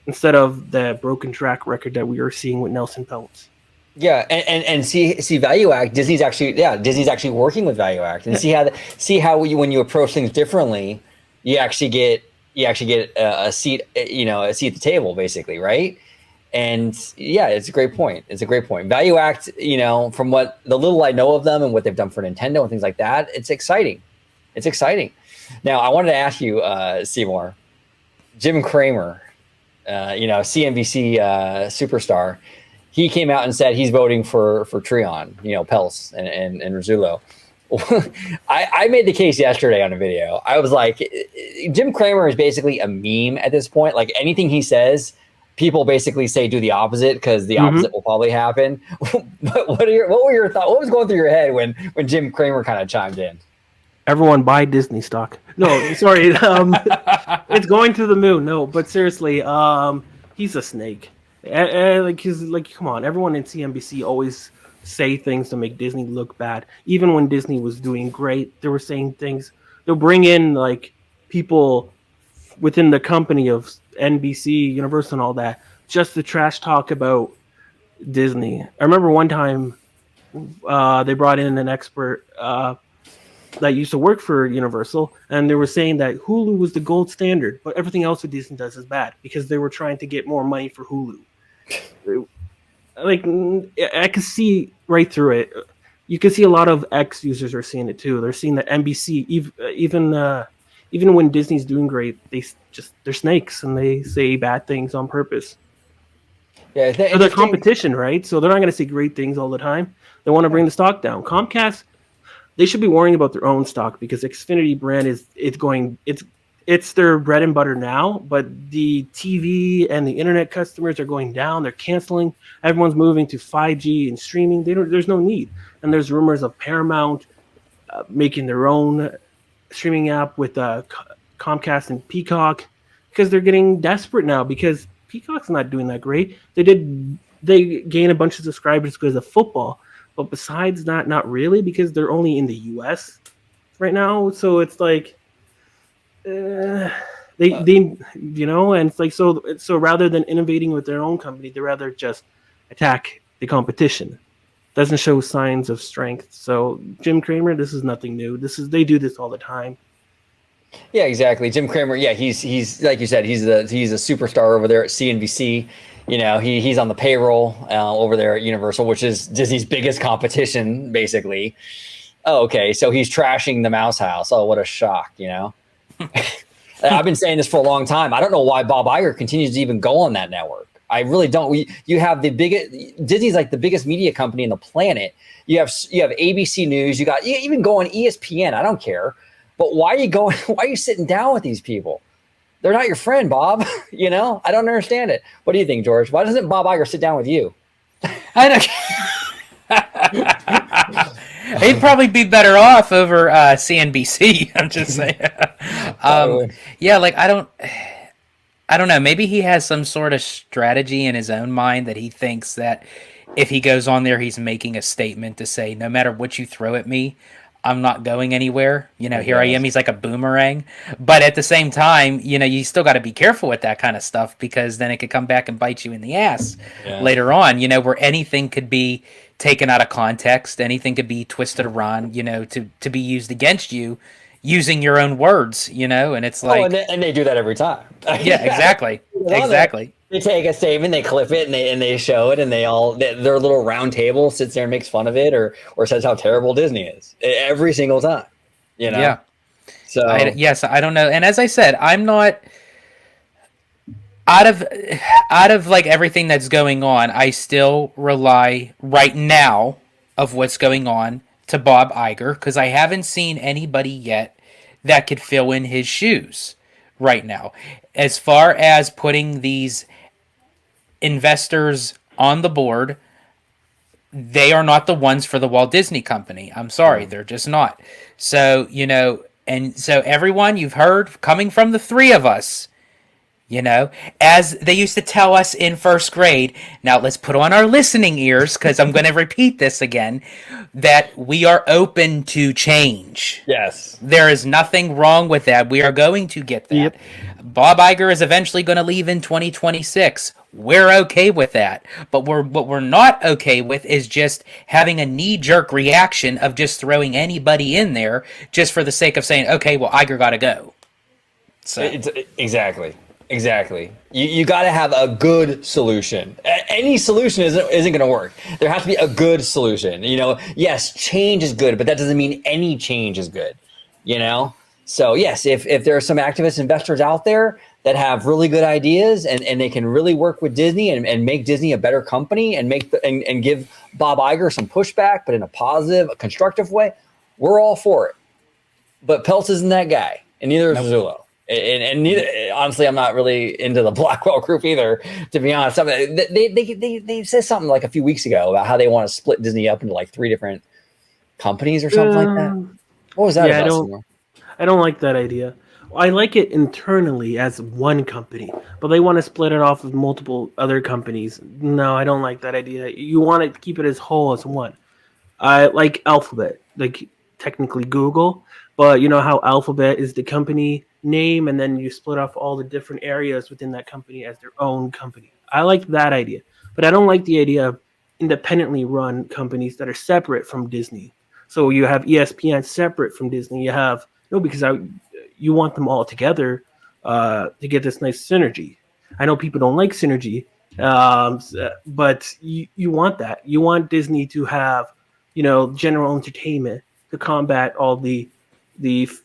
instead of the broken track record that we are seeing with Nelson Peltz. Yeah, and see Value Act. Disney's actually working with Value Act, and see how when you approach things differently, you actually get a seat, a seat at the table, basically, right? And yeah, it's a great point. It's a great point. Value Act, from what the little I know of them and what they've done for Nintendo and things like that, it's exciting. It's exciting. Now, I wanted to ask you, Seymour, Jim Cramer, CNBC superstar, he came out and said he's voting for Treon, Pels and Rizzulo. I made the case yesterday on a video. I was like, Jim Cramer is basically a meme at this point. Like anything he says, people basically say do the opposite because the opposite will probably happen. But what were your thoughts? What was going through your head when Jim Cramer kind of chimed in? Everyone buy Disney stock. No, sorry. It's going to the moon. No, but seriously, he's a snake. Come on. Everyone in CNBC always say things to make Disney look bad. Even when Disney was doing great, they were saying things. They'll bring in like people within the company of NBC, Universal, and all that, just to trash talk about Disney. I remember one time they brought in an expert that used to work for Universal, and they were saying that Hulu was the gold standard, but everything else that Disney does is bad because they were trying to get more money for Hulu. Like, I could see right through it. You can see a lot of X users are seeing it too. They're seeing that NBC, even when Disney's doing great, they're snakes and they say bad things on purpose. Yeah, for their competition, right? So they're not going to say great things all the time. They want to bring the stock down. Comcast, they should be worrying about their own stock because Xfinity brand it's their bread and butter now, but the TV and the internet customers are going down. They're canceling. Everyone's moving to 5G and streaming. There's no need. And there's rumors of Paramount making their own streaming app with Comcast and Peacock because they're getting desperate now because Peacock's not doing that great. They gain a bunch of subscribers because of football, but besides that, not really because they're only in the US right now. So it's like and it's like so rather than innovating with their own company, they rather just attack the competition. Doesn't show signs of strength. So Jim Cramer, this is nothing new. They do this all the time. Yeah, exactly. Jim Cramer. Yeah, he's like you said, he's a superstar over there at CNBC. He's on the payroll over there at Universal, which is Disney's biggest competition, basically. Oh, okay. So he's trashing the Mouse House. Oh, what a shock! I've been saying this for a long time. I don't know why Bob Iger continues to even go on that network. I really don't. You have the biggest. Disney's like the biggest media company on the planet. You have ABC News. You even go on ESPN. I don't care. But why are you going? Why are you sitting down with these people? They're not your friend, Bob. I don't understand it. What do you think, George? Why doesn't Bob Iger sit down with you? I don't. He'd probably be better off over CNBC. I'm just saying. Yeah, like I don't know. Maybe he has some sort of strategy in his own mind that he thinks that if he goes on there, he's making a statement to say, no matter what you throw at me, I'm not going anywhere. Here I am. He's like a boomerang. But at the same time, you still got to be careful with that kind of stuff because then it could come back and bite you in the ass later on, where anything could be taken out of context. Anything could be twisted around, to be used against you using your own words, and it's like... and they do that every time. Yeah, exactly. Exactly. They take a statement, they clip it, and they show it, and their little round table sits there and makes fun of it or says how terrible Disney is every single time. Yeah. So I don't know. And as I said, I'm not out of like everything that's going on. I still rely right now of what's going on to Bob Iger because I haven't seen anybody yet that could fill in his shoes right now. As far as putting these investors on the board, they are not the ones for the Walt Disney Company. I'm sorry, they're just not. So, and so everyone you've heard coming from the three of us, as they used to tell us in first grade, now let's put on our listening ears because I'm going to repeat this again, that we are open to change. Yes. There is nothing wrong with that. We are going to get that. Yep. Bob Iger is eventually going to leave in 2026. We're okay with that. But what we're not okay with is just having a knee-jerk reaction of just throwing anybody in there just for the sake of saying, okay, well, Iger got to go. So Exactly. Exactly. You got to have a good solution. Any solution isn't going to work. There has to be a good solution. Yes, change is good, but that doesn't mean any change is good. You know. So yes, if there are some activist investors out there that have really good ideas and they can really work with Disney and make Disney a better company and and give Bob Iger some pushback, but in a positive, a constructive way, we're all for it. But Peltz isn't that guy, and neither is Zullo. And neither, honestly, I'm not really into the Blackwell group either, to be honest. They said something like a few weeks ago about how they want to split Disney up into like 3 different companies or something like that. What was that Yeah, about? I don't like that idea. I like it internally as one company, but they want to split it off with multiple other companies. No, I don't like that idea. You want to keep it as whole as one. I like Alphabet, like technically Google, but you know how Alphabet is the company name, and then you split off all the different areas within that company as their own company. I like that idea, but I don't like the idea of independently run companies that are separate from Disney. So you have ESPN separate from Disney. You have no because you want them all together to get this nice synergy. I know people don't like synergy, but you want that. You want Disney to have general entertainment to combat all the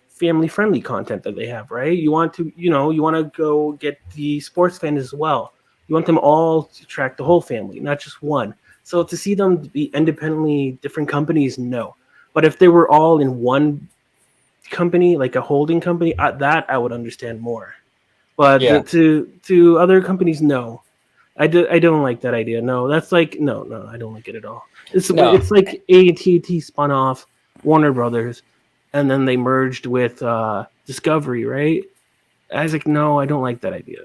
family friendly content that they have, right? You want to go get the sports fans as well. You want them all to track the whole family, not just one. So to see them be independently different companies, no. But if they were all in one company, like a holding company, that I would understand more. But Yeah. to other companies, no. I don't like that idea. No, that's like no, I don't like it at all. It's like AT&T spun off Warner Brothers, and then they merged with Discovery, right? I was like, no, I don't like that idea.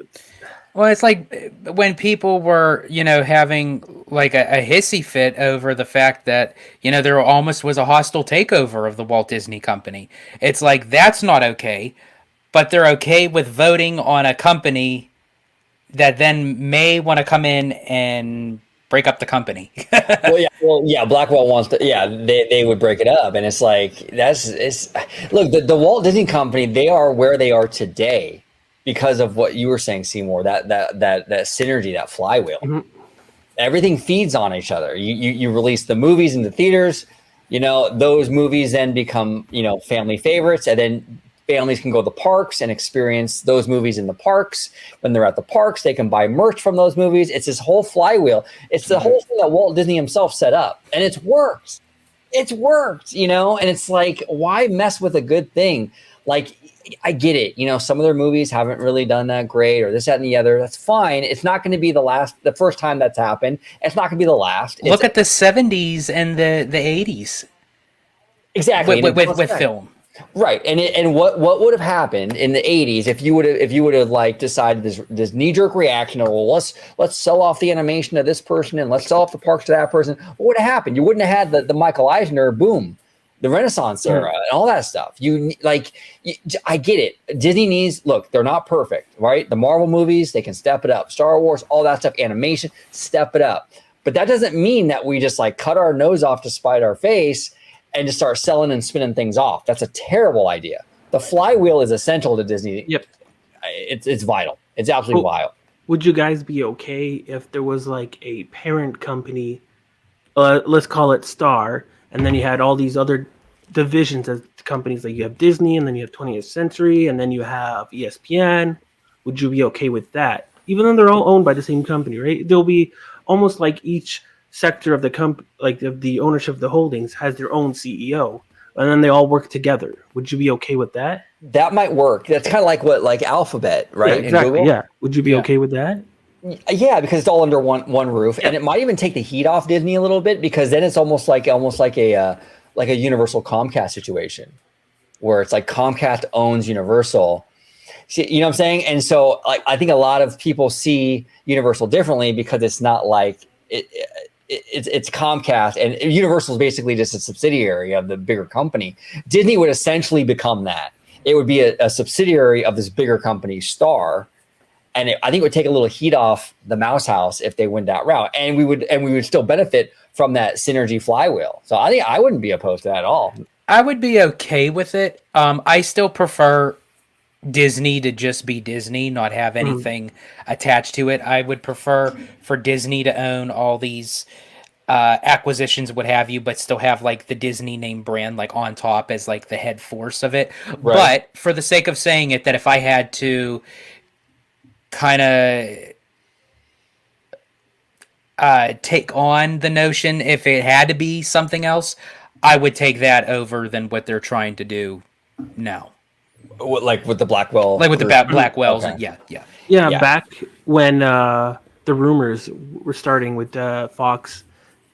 Well, it's like when people were, having like a hissy fit over the fact that, there almost was a hostile takeover of the Walt Disney Company. It's like, that's not okay, but they're okay with voting on a company that then may want to come in and break up the company. Well, yeah. Blackwell wants to. Yeah, they would break it up, and it's like look, the Walt Disney Company. They are where they are today because of what you were saying, Seymour. That synergy, that flywheel. Mm-hmm. Everything feeds on each other. You release the movies in the theaters. Those movies then become family favorites, and then families can go to the parks and experience those movies in the parks. When they're at the parks, they can buy merch from those movies. It's this whole flywheel. It's the whole thing that Walt Disney himself set up, and it's worked. It's worked, and it's like, why mess with a good thing? Like, I get it. Some of their movies haven't really done that great, or this, that, and the other. That's fine. It's not going to be the first time that's happened. It's not going to be the last. Look at the 70s and the 80s. Exactly. With film. Right, and what would have happened in the 80s if you would have like decided this knee jerk reaction of, well, let's sell off the animation to this person and let's sell off the parks to that person? What would have happened? You wouldn't have had the Michael Eisner boom, the Renaissance era, and all that stuff. I get it. Disney needs, look, they're not perfect, right? The Marvel movies, they can step it up. Star Wars, all that stuff, animation, step it up. But that doesn't mean that we just like cut our nose off to spite our face and just start selling and spinning things off. That's a terrible idea. The flywheel is essential to Disney. Yep. It's vital. It's absolutely vital. Would you guys be okay if there was like a parent company, let's call it Star, and then you had all these other divisions of companies, like you have Disney, and then you have 20th Century, and then you have ESPN? Would you be okay with that? Even though they're all owned by the same company, right? There'll be almost like each sector of the of the ownership of the holdings has their own CEO, and then they all work together. Would you be okay with that? That might work. That's kind of like Alphabet, right? Yeah, exactly. Yeah. Would you be okay with that? Yeah, because it's all under one roof, and it might even take the heat off Disney a little bit, because then it's almost like a Universal Comcast situation, where it's like Comcast owns Universal. See, you know what I'm saying? And so I think a lot of people see Universal differently, because it's not like it's Comcast, and Universal is basically just a subsidiary of the bigger company. Disney would essentially become that. It would be a subsidiary of this bigger company, Star, and I think it would take a little heat off the Mouse House if they went that route, and we would still benefit from that synergy flywheel. So I think I wouldn't be opposed to that at all. I would be okay with it. I still prefer Disney to just be Disney, not have Mhm. anything attached to it. I would prefer for Disney to own all these acquisitions, what have you, but still have like the Disney name brand like on top as like the head force of it. Right. But for the sake of saying it, that if I had to kind of take on the notion, if it had to be something else, I would take that over than what they're trying to do now. Like with the Blackwell Like with the group. Blackwells, Okay. yeah, yeah. Yeah, Yeah. back when the rumors were starting with Fox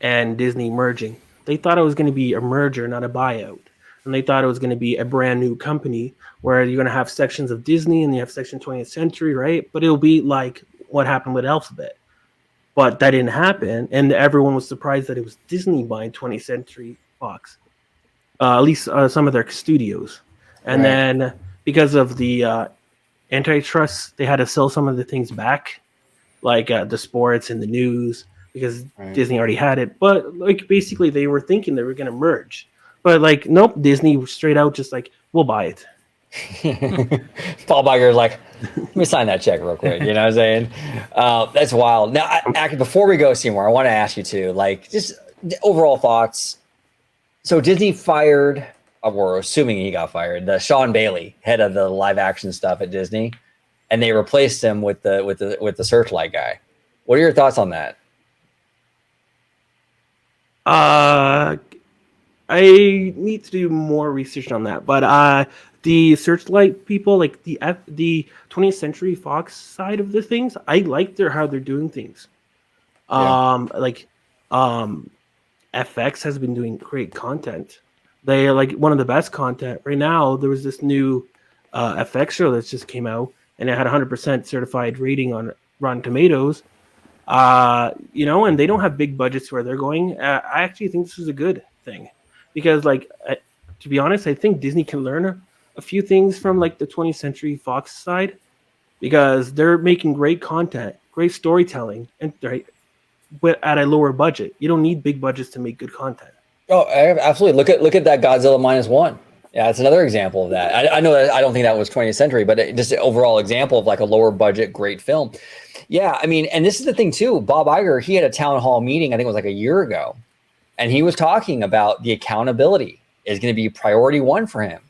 and Disney merging, they thought it was going to be a merger, not a buyout. And they thought it was going to be a brand new company where you're going to have sections of Disney and you have section 20th Century, right? But it'll be like what happened with Alphabet. But that didn't happen, and everyone was surprised that it was Disney buying 20th Century Fox, at least some of their studios. And Right. then because of the antitrust, they had to sell some of the things back, like the sports and the news, because Right. Disney already had it. But like basically, they were thinking they were going to merge, but like nope, Disney was straight out just like we'll buy it. Paul Biger's like, let me sign that check real quick. You know what I'm saying? That's wild. Now, before we go, Seymour, I want to ask you too, like, just the overall thoughts. So Disney fired, we're assuming he got fired, the Sean Bailey, head of the live action stuff at Disney, and they replaced him with the Searchlight guy. What are your thoughts on that? I need to do more research on that, but the Searchlight people, like the 20th Century Fox side of the things, I like how they're doing things. Yeah. Like FX has been doing great content. They are like one of the best content right now. There was this new FX show that just came out, and it had 100% certified rating on Rotten Tomatoes. And they don't have big budgets where they're going. I actually think this is a good thing because, like, to be honest, I think Disney can learn a few things from like the 20th Century Fox side because they're making great content, great storytelling, and right, but at a lower budget. You don't need big budgets to make good content. Oh, absolutely. Look at that Godzilla -1. Yeah, it's another example of that. I know that I don't think that was 20th century, but just an overall example of like a lower budget, great film. Yeah, I mean, and this is the thing too. Bob Iger, he had a town hall meeting, I think it was like a year ago, and he was talking about the accountability is going to be priority one for him.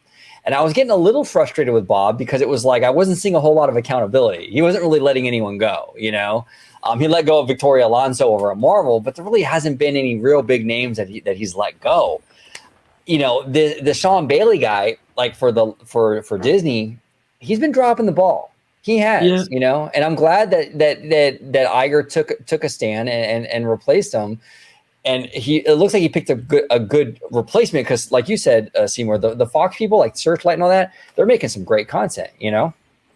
And I was getting a little frustrated with Bob because it was like I wasn't seeing a whole lot of accountability. He wasn't really letting anyone go, you know. He let go of Victoria Alonso over at Marvel, but there really hasn't been any real big names that he's let go. You know, the Sean Bailey guy, like for Disney, he's been dropping the ball. He has, Yeah. you know, and I'm glad that Iger took a stand and replaced him. And it looks like he picked a good replacement because, like you said, Seymour, the Fox people, like Searchlight and all that, they're making some great content, you know.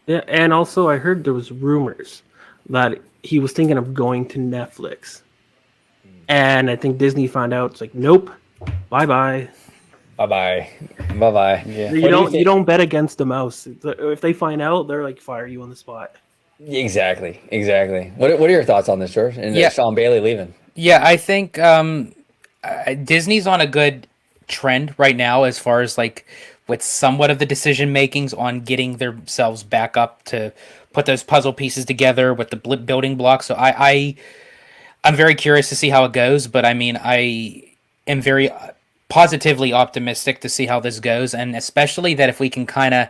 Yeah, and also I heard there was rumors that he was thinking of going to Netflix, and I think Disney found out. It's like, nope, bye bye. Bye bye. Yeah. You don't bet against the mouse. If they find out, they're like fire you on the spot. Exactly. What are your thoughts on this, George? And Yeah. Sean Bailey leaving. Yeah, I think Disney's on a good trend right now as far as like with somewhat of the decision makings on getting themselves back up to put those puzzle pieces together with the building blocks. So I'm very curious to see how it goes, but I mean, I am very positively optimistic to see how this goes, and especially that if we can kind of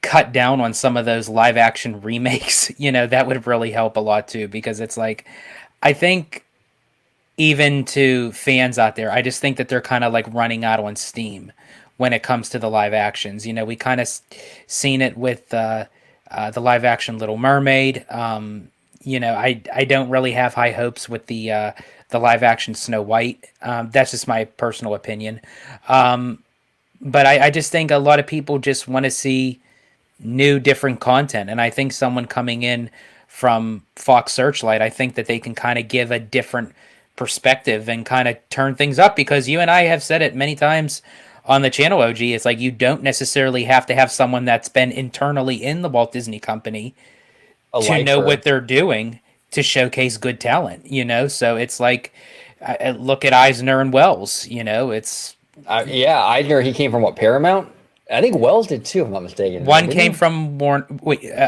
cut down on some of those live action remakes, that would really help a lot too, because it's like, I think even to fans out there, I just think that they're kind of like running out on steam when it comes to the live actions. We kind of seen it with the live action Little Mermaid. I don't really have high hopes with the live action Snow White. That's just my personal opinion. But I just think a lot of people just want to see new, different content. And I think someone coming in from Fox Searchlight, I think that they can kind of give a different perspective and kind of turn things up, because you and I have said it many times on the channel, OG. It's like you don't necessarily have to have someone that's been internally in the Walt Disney Company to know what they're doing to showcase good talent, So it's like, look at Eisner and Wells, it's... Eisner, he came from what, Paramount? I think Wells did too, if I'm not mistaken. One came from Warner.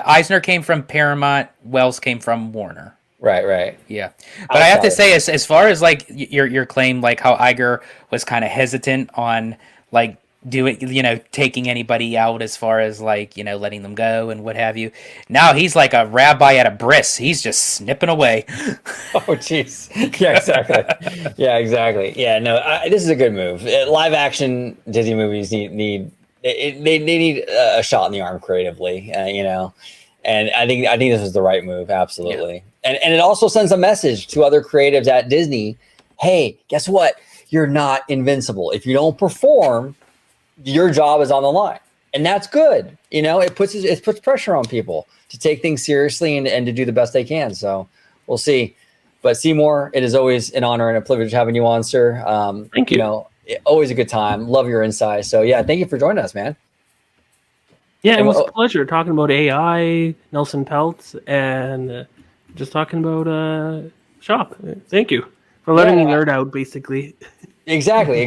Eisner came from Paramount. Wells came from Warner. Right. Yeah, but I have to say, as far as like your claim, like how Iger was kind of hesitant on like doing, taking anybody out as far as like letting them go and what have you. Now he's like a rabbi at a bris. He's just snipping away. Oh, jeez. Yeah, exactly. Yeah, no, this is a good move. Live action Disney movies need they need a shot in the arm creatively, And I think this was the right move, absolutely. Yeah. And it also sends a message to other creatives at Disney. Hey, guess what? You're not invincible. If you don't perform, your job is on the line. And that's good. It puts pressure on people to take things seriously and to do the best they can. So we'll see. But Seymour, it is always an honor and a privilege having you on, sir. Thank you. Always a good time. Love your insights. So yeah, thank you for joining us, man. Yeah, it was a pleasure talking about AI, Nelson Peltz, and just talking about shop. Thank you for letting me nerd out, basically. Exactly.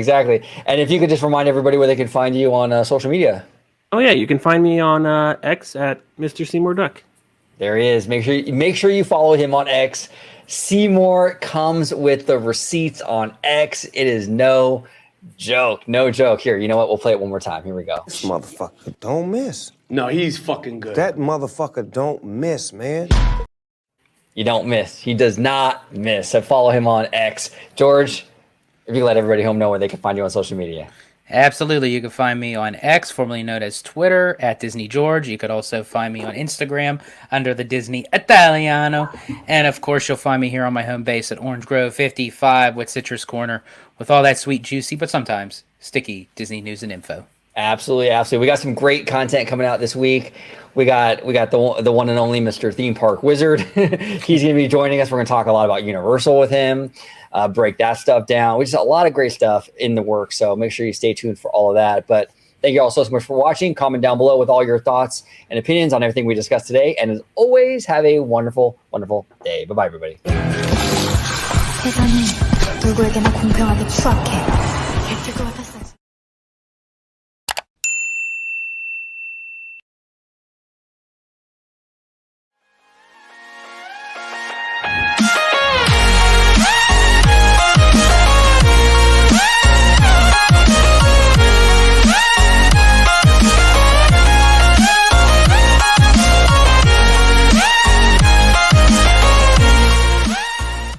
And if you could just remind everybody where they can find you on social media. Oh yeah, you can find me on X at Mr. Seymour Duck. There he is. Make sure you follow him on X. Seymour comes with the receipts on X. It is no joke. Here, you know what? We'll play it one more time. Here we go. This motherfucker don't miss. No, he's fucking good. That motherfucker don't miss, man. You don't miss. He does not miss. So follow him on X. George, if you can let everybody home know where they can find you on social media. Absolutely. You can find me on X, formerly known as Twitter, at Disney George. You could also find me on Instagram under the Disney Italiano. And, of course, you'll find me here on my home base at Orange Grove 55 with Citrus Corner with all that sweet, juicy, but sometimes sticky Disney news and info. Absolutely. We got some great content coming out this week. We got the one and only Mr. Theme Park Wizard. He's going to be joining us. We're going to talk a lot about Universal with him, break that stuff down. We just have a lot of great stuff in the works, so make sure you stay tuned for all of that. But thank you all so much for watching. Comment down below with all your thoughts and opinions on everything we discussed today. And as always, have a wonderful, wonderful day. Bye-bye, everybody. 세상은 누구에게나 공평하게 추악해.